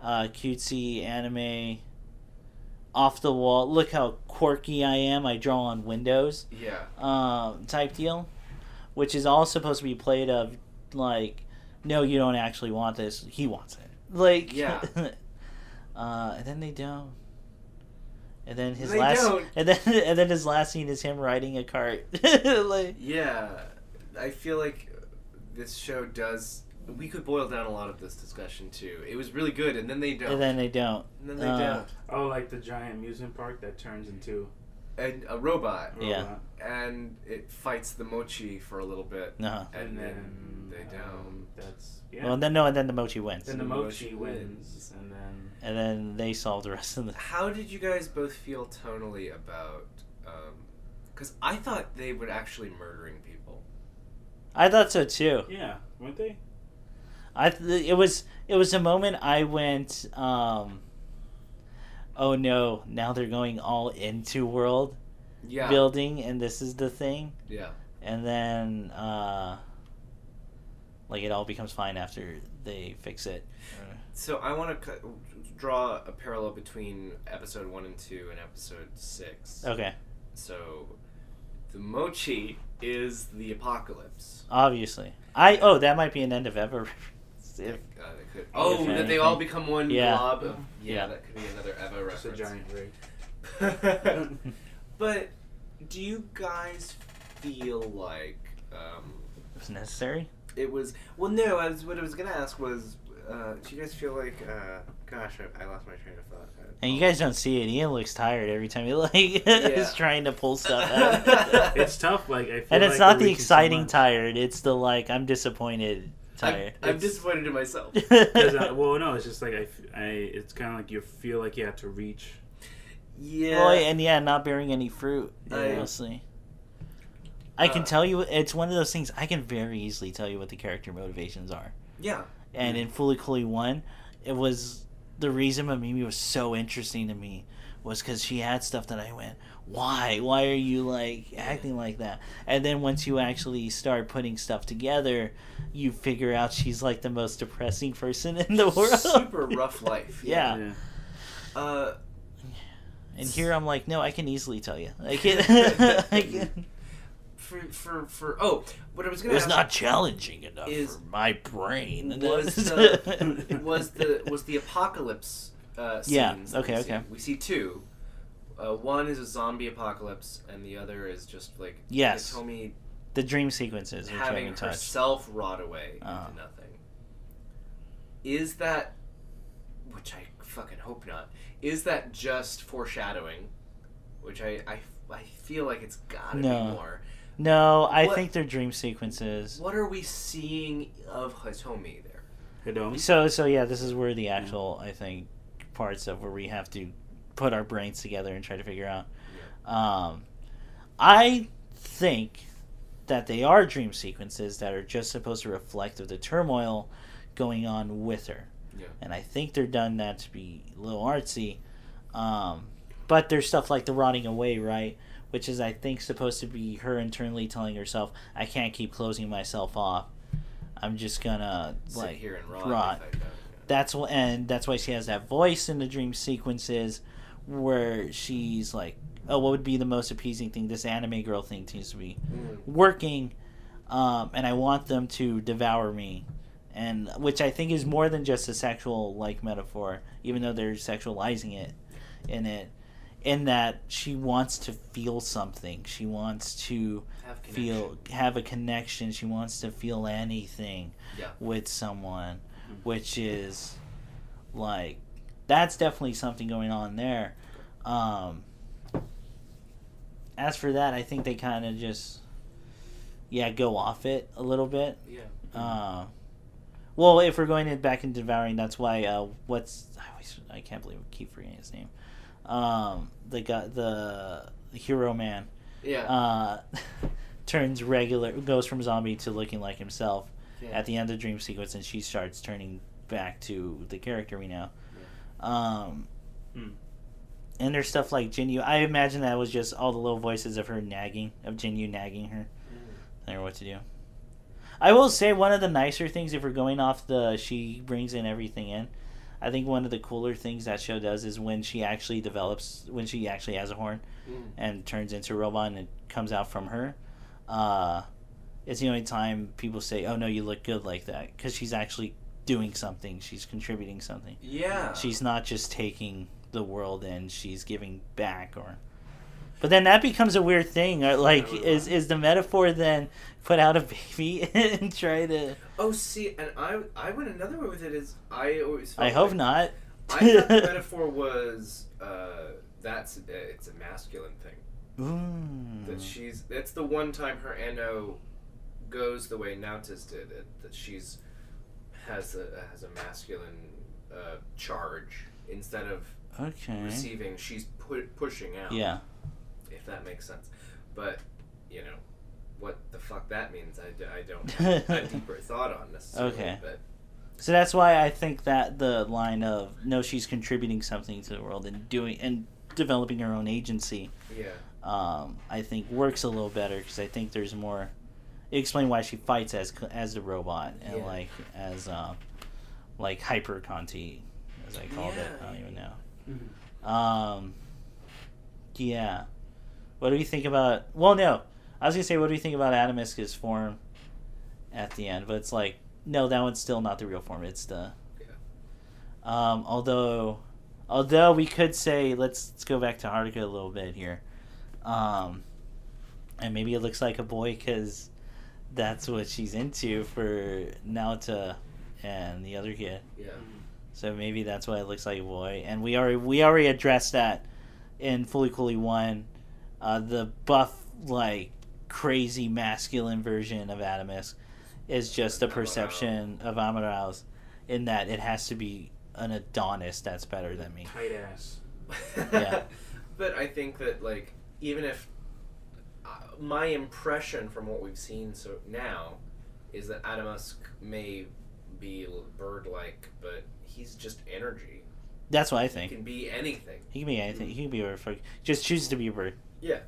cutesy anime, off the wall, look how quirky I am, I draw on windows. Yeah. Type deal. Which is all supposed to be played of, like, no, you don't actually want this. He wants it. Like, yeah. And then they don't. And then his They last, don't. and then his last scene is him riding a cart. Like, yeah, I feel like this show does. We could boil down a lot of this discussion too. It was really good, and then they don't. and then they don't. And then they don't. Oh, like the giant amusement park that turns into And a robot. Yeah. And it fights the mochi for a little bit. Uh-huh. And then they don't. That's Well, and then the mochi wins. Then the mochi wins, And then they solve the rest of the. How did you guys both feel tonally about? Because I thought they were actually murdering people. I thought so too. Yeah, weren't they? It was a moment I went, oh no, now they're going all into world building, and this is the thing. Yeah. And then, like, it all becomes fine after they fix it. So I want to draw a parallel between episode 1 and 2 and episode 6. Okay. So, the mochi is the apocalypse. Obviously. That might be an end of ever. They could. Oh, that they all become one blob. Yeah. That could be another Eva reference. Just a giant rig. But do you guys feel like It was necessary? it was? Well, no. What I was gonna ask was, do you guys feel like? Gosh, I lost my train of thought. And you guys don't see it. Ian looks tired every time he is trying to pull stuff out. It's tough. Like I feel And it's like not we're the reaching exciting so much. tired. It's the I'm disappointed tired. I'm disappointed in myself. Well, no, it's just like it's kind of like you feel like you have to reach. Yeah. Well, and not bearing any fruit, honestly. I can tell you, it's one of those things, I can very easily tell you what the character motivations are. Yeah. And in Fully Cooley 1, it was, the reason Mamimi was so interesting to me was because she had stuff that I went, why? Why are you, acting like that? And then once you actually start putting stuff together, you figure out she's, the most depressing person in the world. Super rough life. Yeah. And here I'm like, no, I can easily tell you. I can. What I was gonna It was ask not challenging enough for my brain. was the apocalypse scenes. Yeah. that Okay. we see. Okay. We see two. One is a zombie apocalypse, and the other is just Yes. Hitomi The dream sequences, which I having haven't touched. herself rot away into nothing. Is that, which I fucking hope not, is that just foreshadowing? Which I feel like it's gotta be more. No, I think they're dream sequences. What are we seeing of Hitomi there? Hidomi? So yeah, this is where the actual, I think, parts of where we have to put our brains together and try to figure out. Yeah. I think that they are dream sequences that are just supposed to reflect of the turmoil going on with her. Yeah. And I think they're done that to be a little artsy. But there's stuff like the rotting away, right? Which is, I think, supposed to be her internally telling herself, I can't keep closing myself off. I'm just gonna Sit here and rot. That's why she has that voice in the dream sequences where she's like, oh, what would be the most appeasing thing? This anime girl thing seems to be working, and I want them to devour me. And which I think is more than just a sexual metaphor, even though they're sexualizing it in that she wants to feel something. She wants to have a connection. She wants to feel anything with someone, which is that's definitely something going on there. As for that, I think they kind of just go off it a little bit. Well, if we're going back into devouring, that's why I can't believe I keep forgetting his name. The hero man. Goes from zombie to looking like himself at the end of the dream sequence, and she starts turning back to the character we know. And there's stuff like Jinyu. I imagine that was just all the little voices of her nagging, of Jinyu nagging her. I don't know what to do. I will say one of the nicer things, if we're going off she brings in everything in, I think one of the cooler things that show does is when she actually has a horn and turns into a robot and it comes out from her. It's the only time people say, oh no, you look good like that, because she's actually doing something. She's contributing something. Yeah. She's not just taking the world and she's giving back, or. But then that becomes a weird thing. Like, is the metaphor then put out a baby and try to? Oh, see, and I went another way with it. Is I always felt I hope not. I thought the metaphor was it's a masculine thing. Ooh. That's the one time her Eno goes the way Nautis did it. That has a masculine charge instead of receiving. She's pushing out. Yeah. If that makes sense, but what the fuck that means, I don't have a deeper thought on necessarily. Okay. But So that's why I think that the line of no, she's contributing something to the world and developing her own agency. Yeah. I think works a little better because I think there's more. Explain why she fights as the robot and like Hyper Conti, as I called it. I don't even know. Mm-hmm. Yeah. What do you think about? Well, no, I was gonna say, what do you think about Atomisk's form at the end? But it's like, no, that one's still not the real form. It's the. Yeah. Although we could say, let's go back to Haruka a little bit here, and maybe it looks like a boy because that's what she's into for Naota and the other kid. Yeah. So maybe that's why it looks like a boy, and we already addressed that in Fully Cooley 1. The buff, like, crazy masculine version of Atomisk is just a perception of Amarao's, in that it has to be an Adonis that's better than me. Tight ass. Yeah. But I think that, like, even if my impression from what we've seen now is that Atomisk may be bird-like, but he's just energy. That's what I think. He can be anything. He can be anything. He can be a bird. Just chooses to be a bird. Yeah,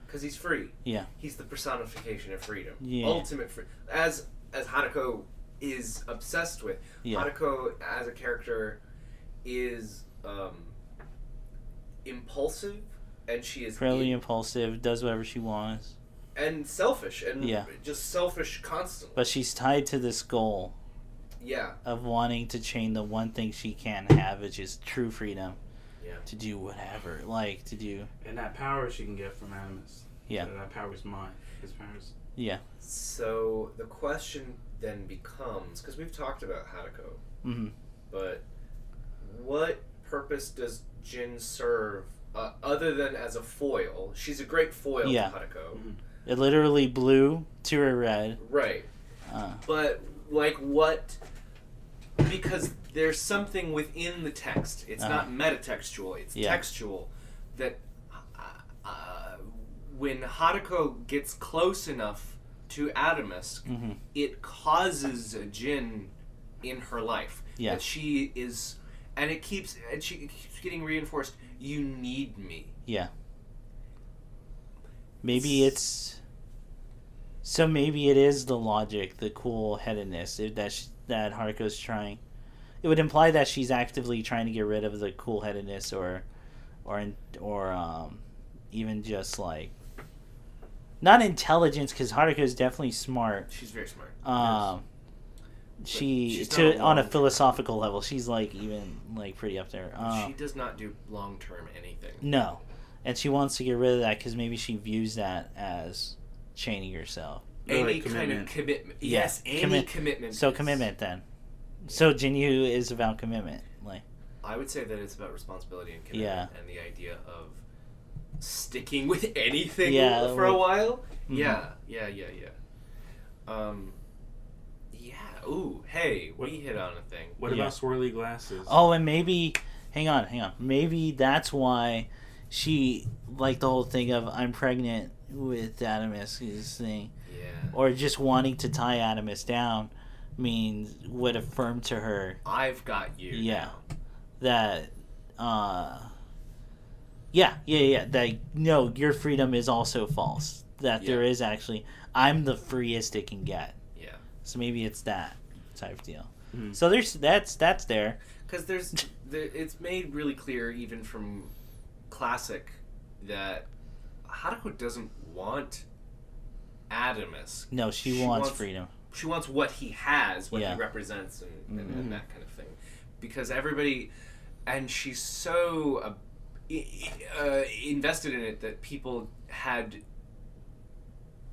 because he's free. Yeah. He's the personification of freedom. Yeah. Ultimate freedom. As Hanako is obsessed with. Yeah. Hanako as a character is impulsive, and she is fairly impulsive, does whatever she wants. And selfish, and yeah. just selfish constantly. But she's tied to this goal. Yeah. Of wanting to chain the one thing she can have, which is true freedom. Yeah. To do whatever, like to do. And that power she can get from Animus. Yeah. So that power is mine. His power's. Yeah. So the question then becomes, because we've talked about Hanako, but what purpose does Jin serve other than as a foil? She's a great foil to Hanako. Mm-hmm. It literally blew to her red. Right. But like what? Because there's something within the text. It's not metatextual. It's textual. That when Hanako gets close enough to Atomisk, it causes a Jin in her life. Yeah. That she is, and she keeps getting reinforced. You need me. Yeah. Maybe it's. So maybe it is the logic, the cool-headedness that Haruko's trying. It would imply that she's actively trying to get rid of the cool-headedness, or even just like not intelligence, because Haruko is definitely smart. She's very smart. She's on a philosophical level, she's like even like pretty up there. She does not do long-term anything. No, and she wants to get rid of that because maybe she views that as chaining yourself. Any kind of commitment. Yes, any commitment. So commitment then. So Jinyu is about commitment. Like, I would say that it's about responsibility and commitment, and the idea of sticking with anything for a while. Yeah. Ooh, hey, we hit on a thing. What about swirly glasses? Oh, and maybe, hang on. Maybe that's why she, like the whole thing of I'm pregnant with Atomisk's thing. Yeah. Or just wanting to tie Atomis down would affirm to her. I've got you. Yeah. That, that, no, your freedom is also false. That there is actually, I'm the freest it can get. Yeah. So maybe it's that type of deal. Mm-hmm. So that's there. Because it's made really clear, even from Classic, that Haruko doesn't want Atomisk. No, she wants freedom. She wants what he has, what he represents, and that kind of thing. Because everybody, and she's so invested in it that people had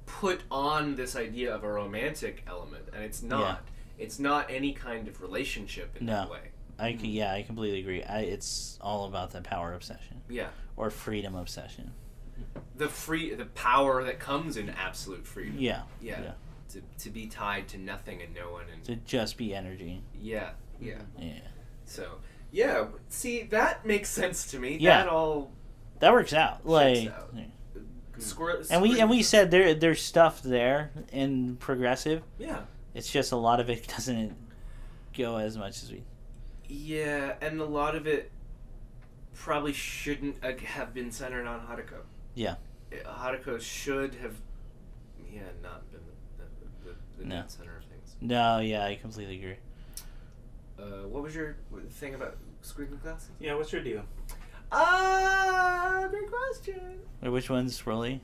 put on this idea of a romantic element, and it's not. Yeah. It's not any kind of relationship in that way. I completely agree. It's all about the power obsession. Yeah. Or freedom obsession. The power that comes in absolute freedom. Yeah. To be tied to nothing and no one, and to just be energy. Yeah. So see, that makes sense to me. Yeah. That works out. Like out. And we said there's stuff there in Progressive. Yeah. It's just a lot of it doesn't go as much as we. Yeah, and a lot of it probably shouldn't have been centered on Haruko. Yeah. Haruko should have, not been the No. center of things. No, yeah, I completely agree. What was your thing about squiggly glasses? Yeah, what's your deal? Great question. Wait, which one's Swirly?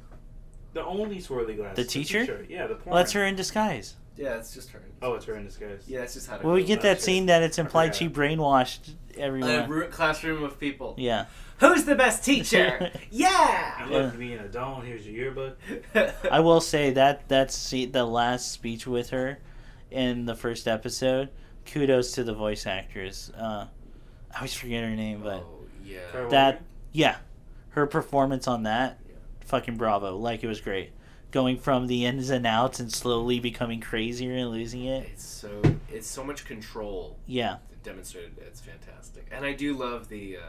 The only swirly glasses. The teacher? Yeah, the porn. Well, that's her in disguise. Yeah, it's just her. Oh, it's her in disguise. Yeah, it's just Haruko. Well, we get that scene that it's implied she forgot. brainwashed everyone. A classroom of people. Yeah. Who's the best teacher? Yeah! You look to be an adult. Here's your yearbook. I will say that's the last speech with her in the first episode. Kudos to the voice actress. I always forget her name, but her performance on that, fucking bravo! Like, it was great. Going from the ins and outs and slowly becoming crazier and losing it. It's so much control. Yeah. Demonstrated. It's fantastic, and I do love the.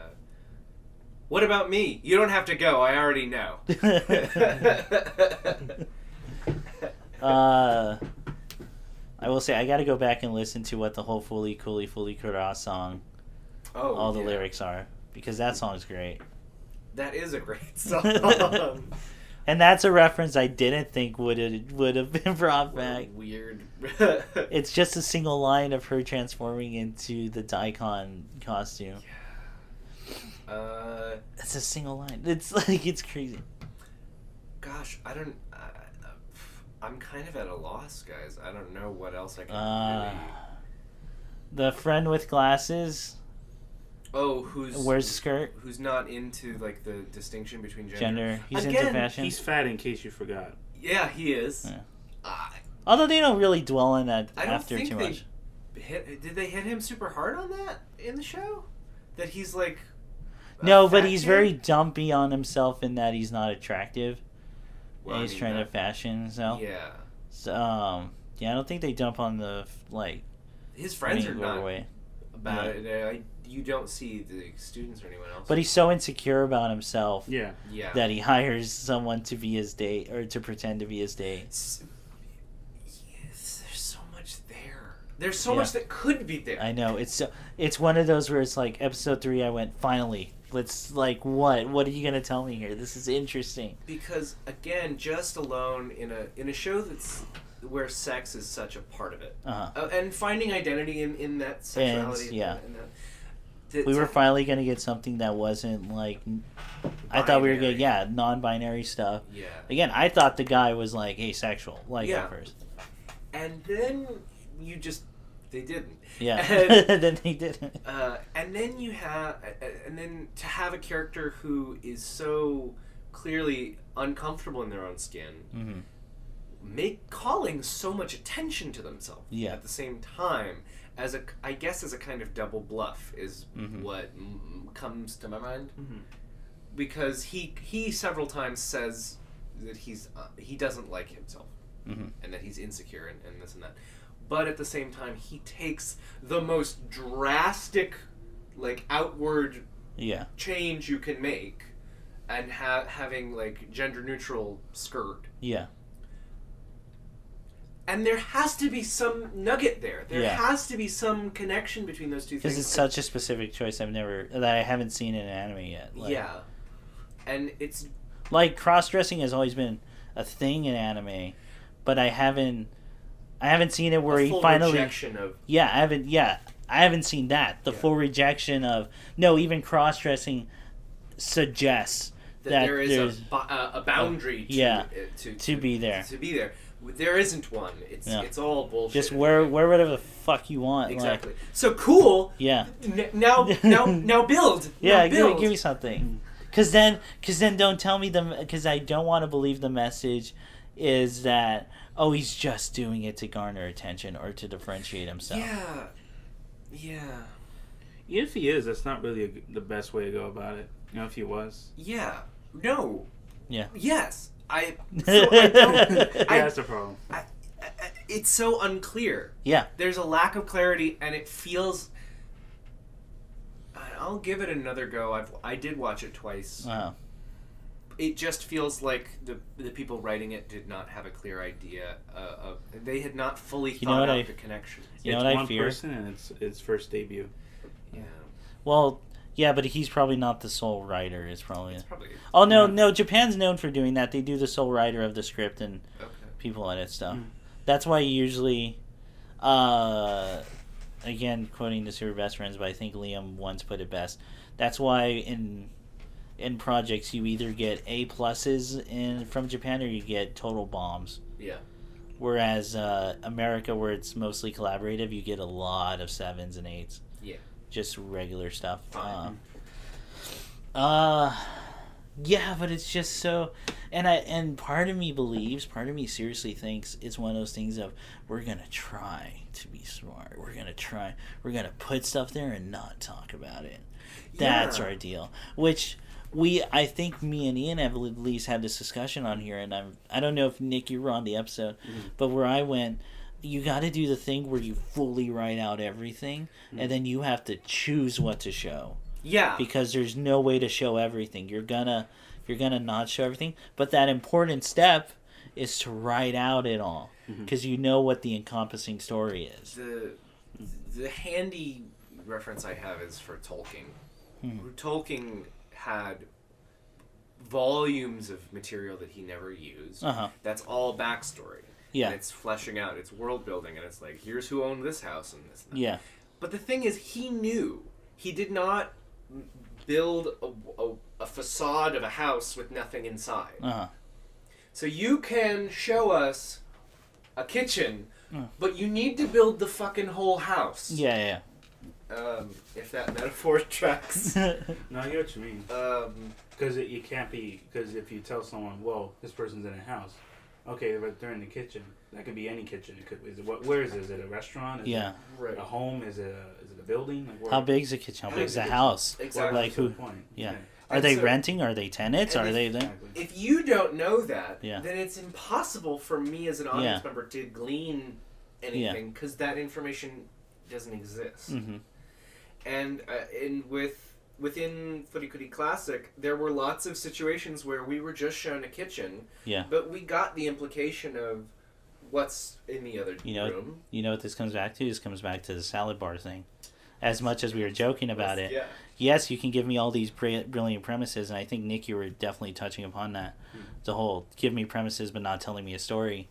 What about me? You don't have to go. I already know. I will say I got to go back and listen to what the whole Fully Kura song, all the lyrics are, because that song's great. That is a great song. And that's a reference I didn't think would have been brought back. Weird. It's just a single line of her transforming into the Daikon costume. Yeah. It's a single line. It's like, it's crazy. Gosh, I'm kind of at a loss, guys. I don't know what else I can really... The friend with glasses. Oh, who's wears a skirt? Who's not into like the distinction between gender? He's into fashion. He's fat, in case you forgot. Yeah, he is. Yeah. Although they don't really dwell on that after too much. Did they hit him super hard on that in the show? That he's like. No, but he's very dumpy on himself in that he's not attractive. Well, and he's trying to fashion himself. Yeah. So, I don't think they dump on the like. His friends are not away. About it. You don't see the students or anyone else. But he's so insecure about himself. Yeah. That he hires someone to be his date or to pretend to be his date. Yes, there's so much there. There's so much that could be there. I know. It's one of those where it's like episode 3. I went, finally. Let's like what? What are you gonna tell me here? This is interesting. Because again, just alone in a show that's where sex is such a part of it, and finding identity in that sexuality. We were finally gonna get something that wasn't like. I thought we were getting non-binary stuff. Yeah. Again, I thought the guy was like asexual, at first. And then they didn't. Yeah. And, then they didn't. And then to have a character who is so clearly uncomfortable in their own skin, calling so much attention to themselves at the same time as I guess as a kind of double bluff is what comes to my mind, because he several times says that he doesn't like himself and that he's insecure and this and that. But at the same time, he takes the most drastic, like, outward change you can make, and having like gender neutral skirt. Yeah. And there has to be some nugget there. There has to be some connection between those two things. Because it's such a specific choice that I haven't seen in an anime yet. And it's like cross-dressing has always been a thing in anime, but I haven't seen it where he finally rejection of I haven't seen that. The full rejection of even cross-dressing suggests that there is a boundary to be there. There isn't one. It's all bullshit. Just wear whatever the fuck you want. Exactly. So cool. Yeah. Now build. Yeah, now build. give me something. Because then don't tell me because I don't want to believe the message is that, oh, he's just doing it to garner attention or to differentiate himself. Yeah. If he is, that's not really the best way to go about it. If he was. Yeah. No. Yeah. Yes. I don't. That's the problem. It's so unclear. Yeah. There's a lack of clarity, and it feels. I'll give it another go. I did watch it twice. Wow. It just feels like the people writing it did not have a clear idea of. They had not fully thought out the connections. You know it's what one I fear? person, and it's its first debut. Yeah. Well. Yeah, but he's probably not the sole writer. It's probably. Oh no! Japan's known for doing that. They do the sole writer of the script and people edit stuff. That's why usually, again, quoting the Super Best Friends, but I think Liam once put it best. That's why in projects you either get A pluses from Japan or you get total bombs. Yeah. Whereas America, where it's mostly collaborative, you get a lot of 7s and 8s. Yeah. Just regular stuff. Fine. Yeah, but it's just so, and part of me seriously thinks it's one of those things of we're gonna try to be smart. We're gonna put stuff there and not talk about it. That's our deal. Which I think me and Ian have at least had this discussion on here, and I don't know if Nick you were on the episode, but where I went. You got to do the thing where you fully write out everything, and then you have to choose what to show. Yeah. Because there's no way to show everything. You're gonna not show everything, but that important step is to write out it all, because you know what the encompassing story is. The handy reference I have is for Tolkien. Tolkien had volumes of material that he never used. That's all backstory. Yeah. And it's fleshing out, it's world building, and it's like, here's who owned this house and this and that. Yeah. But the thing is, he knew. He did not build a facade of a house with nothing inside. So you can show us a kitchen, but you need to build the fucking whole house. Yeah. If that metaphor tracks. No, I get what you mean. Because you can't be, because if you tell someone, whoa, this person's in a house. Okay, but they're in the kitchen. That could be any kitchen. Where is it? Is it a restaurant? Is it a home? Is it a building? How big is the kitchen? How big is the house? Exactly. Like who? Yeah. Are they renting? Are they tenants? Are they? If you don't know that, then it's impossible for me as an audience member to glean anything because that information doesn't exist. And within Furikuri Classic, there were lots of situations where we were just shown a kitchen, but we got the implication of what's in the other room. You know what this comes back to? This comes back to the salad bar thing. As much as we were joking about it, yes, you can give me all these brilliant premises, and I think, Nick, you were definitely touching upon that. The whole give me premises but not telling me a story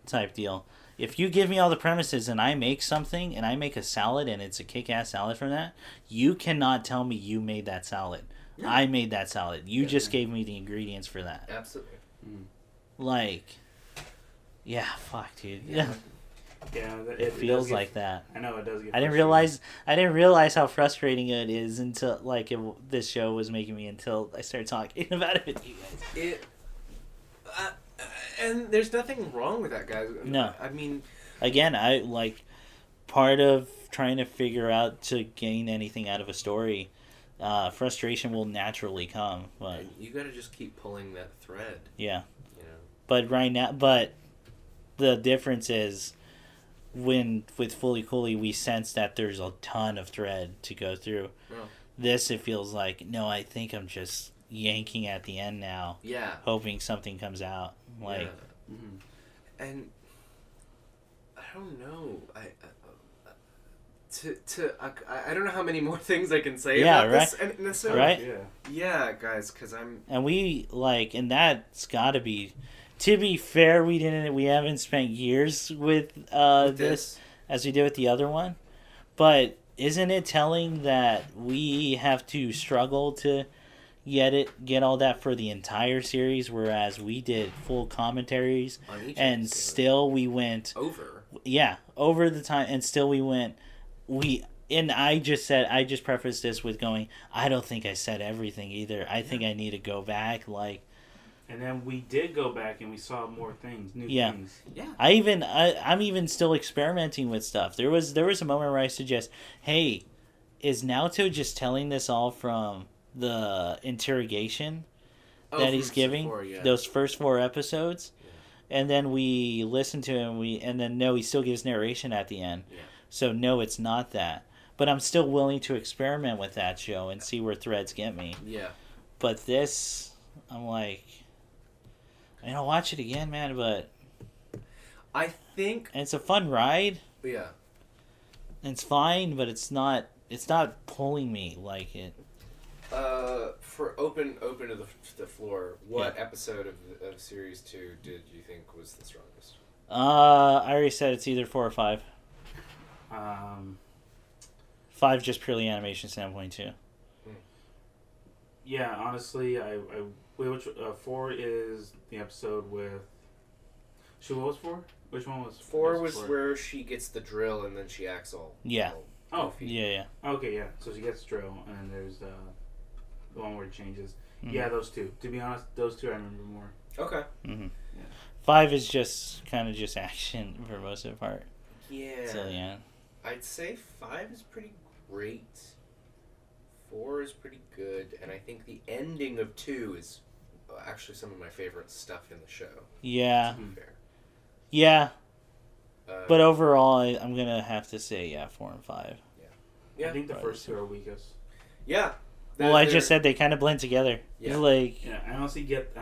type deal. If you give me all the premises and I make something and I make a salad and it's a kick-ass salad from that, you cannot tell me you made that salad. No. I made that salad. You just gave me the ingredients for that. Absolutely. Fuck, dude. Yeah, it feels like that. I know it does get. I didn't realize how frustrating it is until this show was making me until I started talking about it with you guys. And there's nothing wrong with that, guys. No. I mean... Again, part of trying to figure out to gain anything out of a story, frustration will naturally come. But you gotta just keep pulling that thread. Yeah. You know? But the difference is, with Fully Cooley, we sense that there's a ton of thread to go through. Oh. This, it feels like, no, I think I'm just yanking at the end now, hoping something comes out. And I don't know. I don't know how many more things I can say about this. And right? Yeah, guys, because I'm. And and that's got to be. To be fair, we haven't spent years with this as we did with the other one, but isn't it telling that we have to struggle to get all that for the entire series, whereas we did full commentaries, and still we went over the time, and still we went and I just prefaced this with going, I don't think I said everything either. I think I need to go back, like. And then we did go back and we saw more things, new things. Yeah. I'm even still experimenting with stuff. There was a moment where I suggest, hey, is Naoto just telling this all from the interrogation that he's giving? Those first 4 episodes? Yeah. And then we listen to him, and then no, he still gives narration at the end. Yeah. So no, it's not that. But I'm still willing to experiment with that show and see where threads get me. Yeah. But this, I'm like, I'll watch it again, man, but I think it's a fun ride. Yeah. It's fine, but it's not pulling me like it. For open to the floor, what episode of series 2 did you think was the strongest? I already said it's either 4 or 5. 5 just purely animation standpoint too. Yeah, honestly, which 4 is the episode with. What was 4? Which one was 4? Was where she gets the drill and then she acts all. Yeah. Yeah. Okay, yeah. So she gets drill, and then there's the one where it changes. Mm-hmm. Yeah, those 2. To be honest, those 2 I remember more. Okay. Mm-hmm. Yeah. 5 is just kind of just action for most of the part. Yeah. So yeah. I'd say 5 is pretty great. 4 is pretty good, and I think the ending of 2 is actually some of my favorite stuff in the show. Yeah. To be fair. Yeah. But overall, I'm gonna have to say 4 and 5. Yeah. I think the first 2 are weakest. Yeah. Well, I just said they kind of blend together. Yeah. Like. Yeah, I honestly get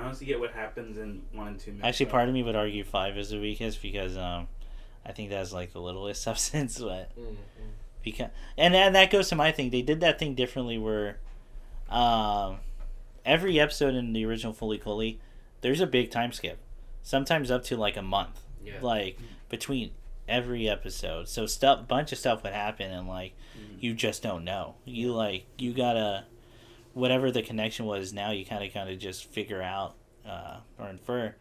what happens in 1 and 2. Actually, part of me would argue 5 is the weakest because I think that's like the littlest substance, but. Mm-hmm. Because and that goes to my thing. They did that thing differently where every episode in the original Fully Cooley, there's a big time skip. Sometimes up to like a month. Yeah. Like between every episode. So bunch of stuff would happen and like you just don't know. You gotta whatever the connection was now you kinda just figure out or infer.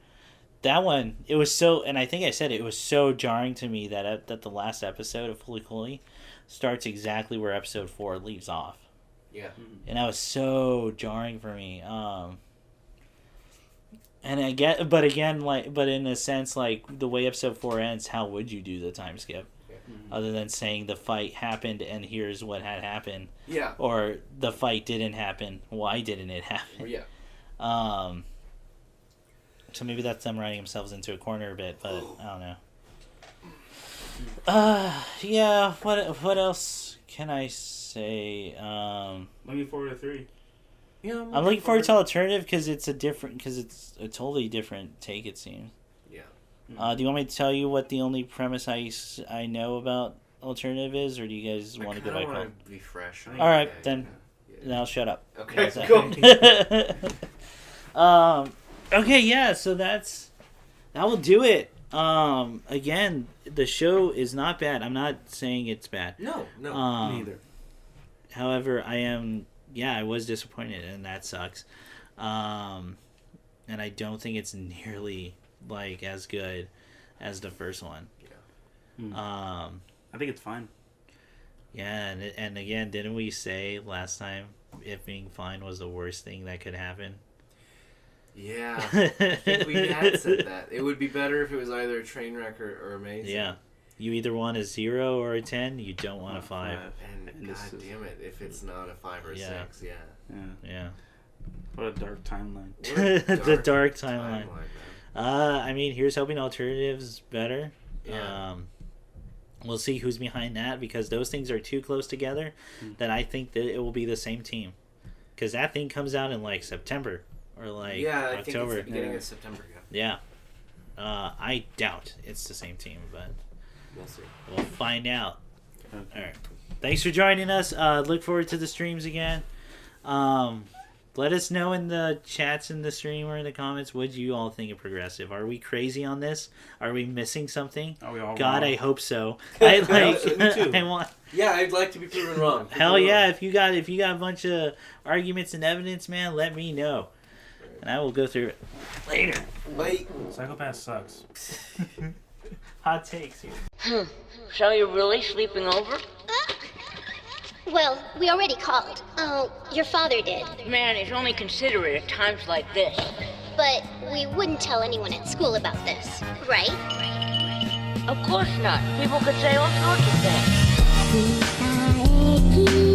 That one, it was so, and I think I said it was so jarring to me that the last episode of Fully Cooley starts exactly where episode 4 leaves off. Yeah. And that was so jarring for me. And I get, but in a sense, like the way episode 4 ends, how would you do the time skip? Yeah. Mm-hmm. Other than saying the fight happened and here's what had happened. Yeah. Or the fight didn't happen. Why didn't it happen? Yeah. So maybe that's them writing themselves into a corner a bit, but I don't know. Yeah. What else can I say? Looking forward to 3. Yeah, I'm looking forward to Alternative because it's a totally different take. It seems. Yeah. Do you want me to tell you what the only premise I know about Alternative is, or do you guys want to go by cold? I want to be fresh. All right, then I'll shut up. Okay, cool. Okay, yeah. So that will do it. Again, the show is not bad. I'm not saying it's bad. No, neither. However, I was disappointed, and that sucks. And I don't think it's nearly like as good as the first one. Yeah. I think it's fine. Yeah, and again, didn't we say last time it being fine was the worst thing that could happen? Yeah, I think we had said that. It would be better if it was either a train wreck or amazing. Yeah. You either want a 0 or a 10, you don't want a 5. And god damn it, if it's not a 5 or a 6, yeah. What a dark timeline. The dark timeline. I mean, here's hoping Alternative's better. Yeah. We'll see who's behind that because those things are too close together that I think that it will be the same team. Because that thing comes out in like September or like October. I think it's the beginning of September. Yeah. I doubt it's the same team, but we'll see. We'll find out. Okay. All right. Thanks for joining us. Look forward to the streams again. Let us know in the chats in the stream or in the comments what you all think of Progressive. Are we crazy on this? Are we missing something? Are we all God, wrong? I hope so. I like. Me too. I want. Yeah, I'd like to be proven wrong. Hell yeah! If you got a bunch of arguments and evidence, man, let me know, and I will go through it later. Wait. Psychopath sucks. Hot takes here. So you're really sleeping over? Well, we already called. Oh, your father did. Man is only considerate at times like this. But we wouldn't tell anyone at school about this, right? Of course not. People could say all sorts of things.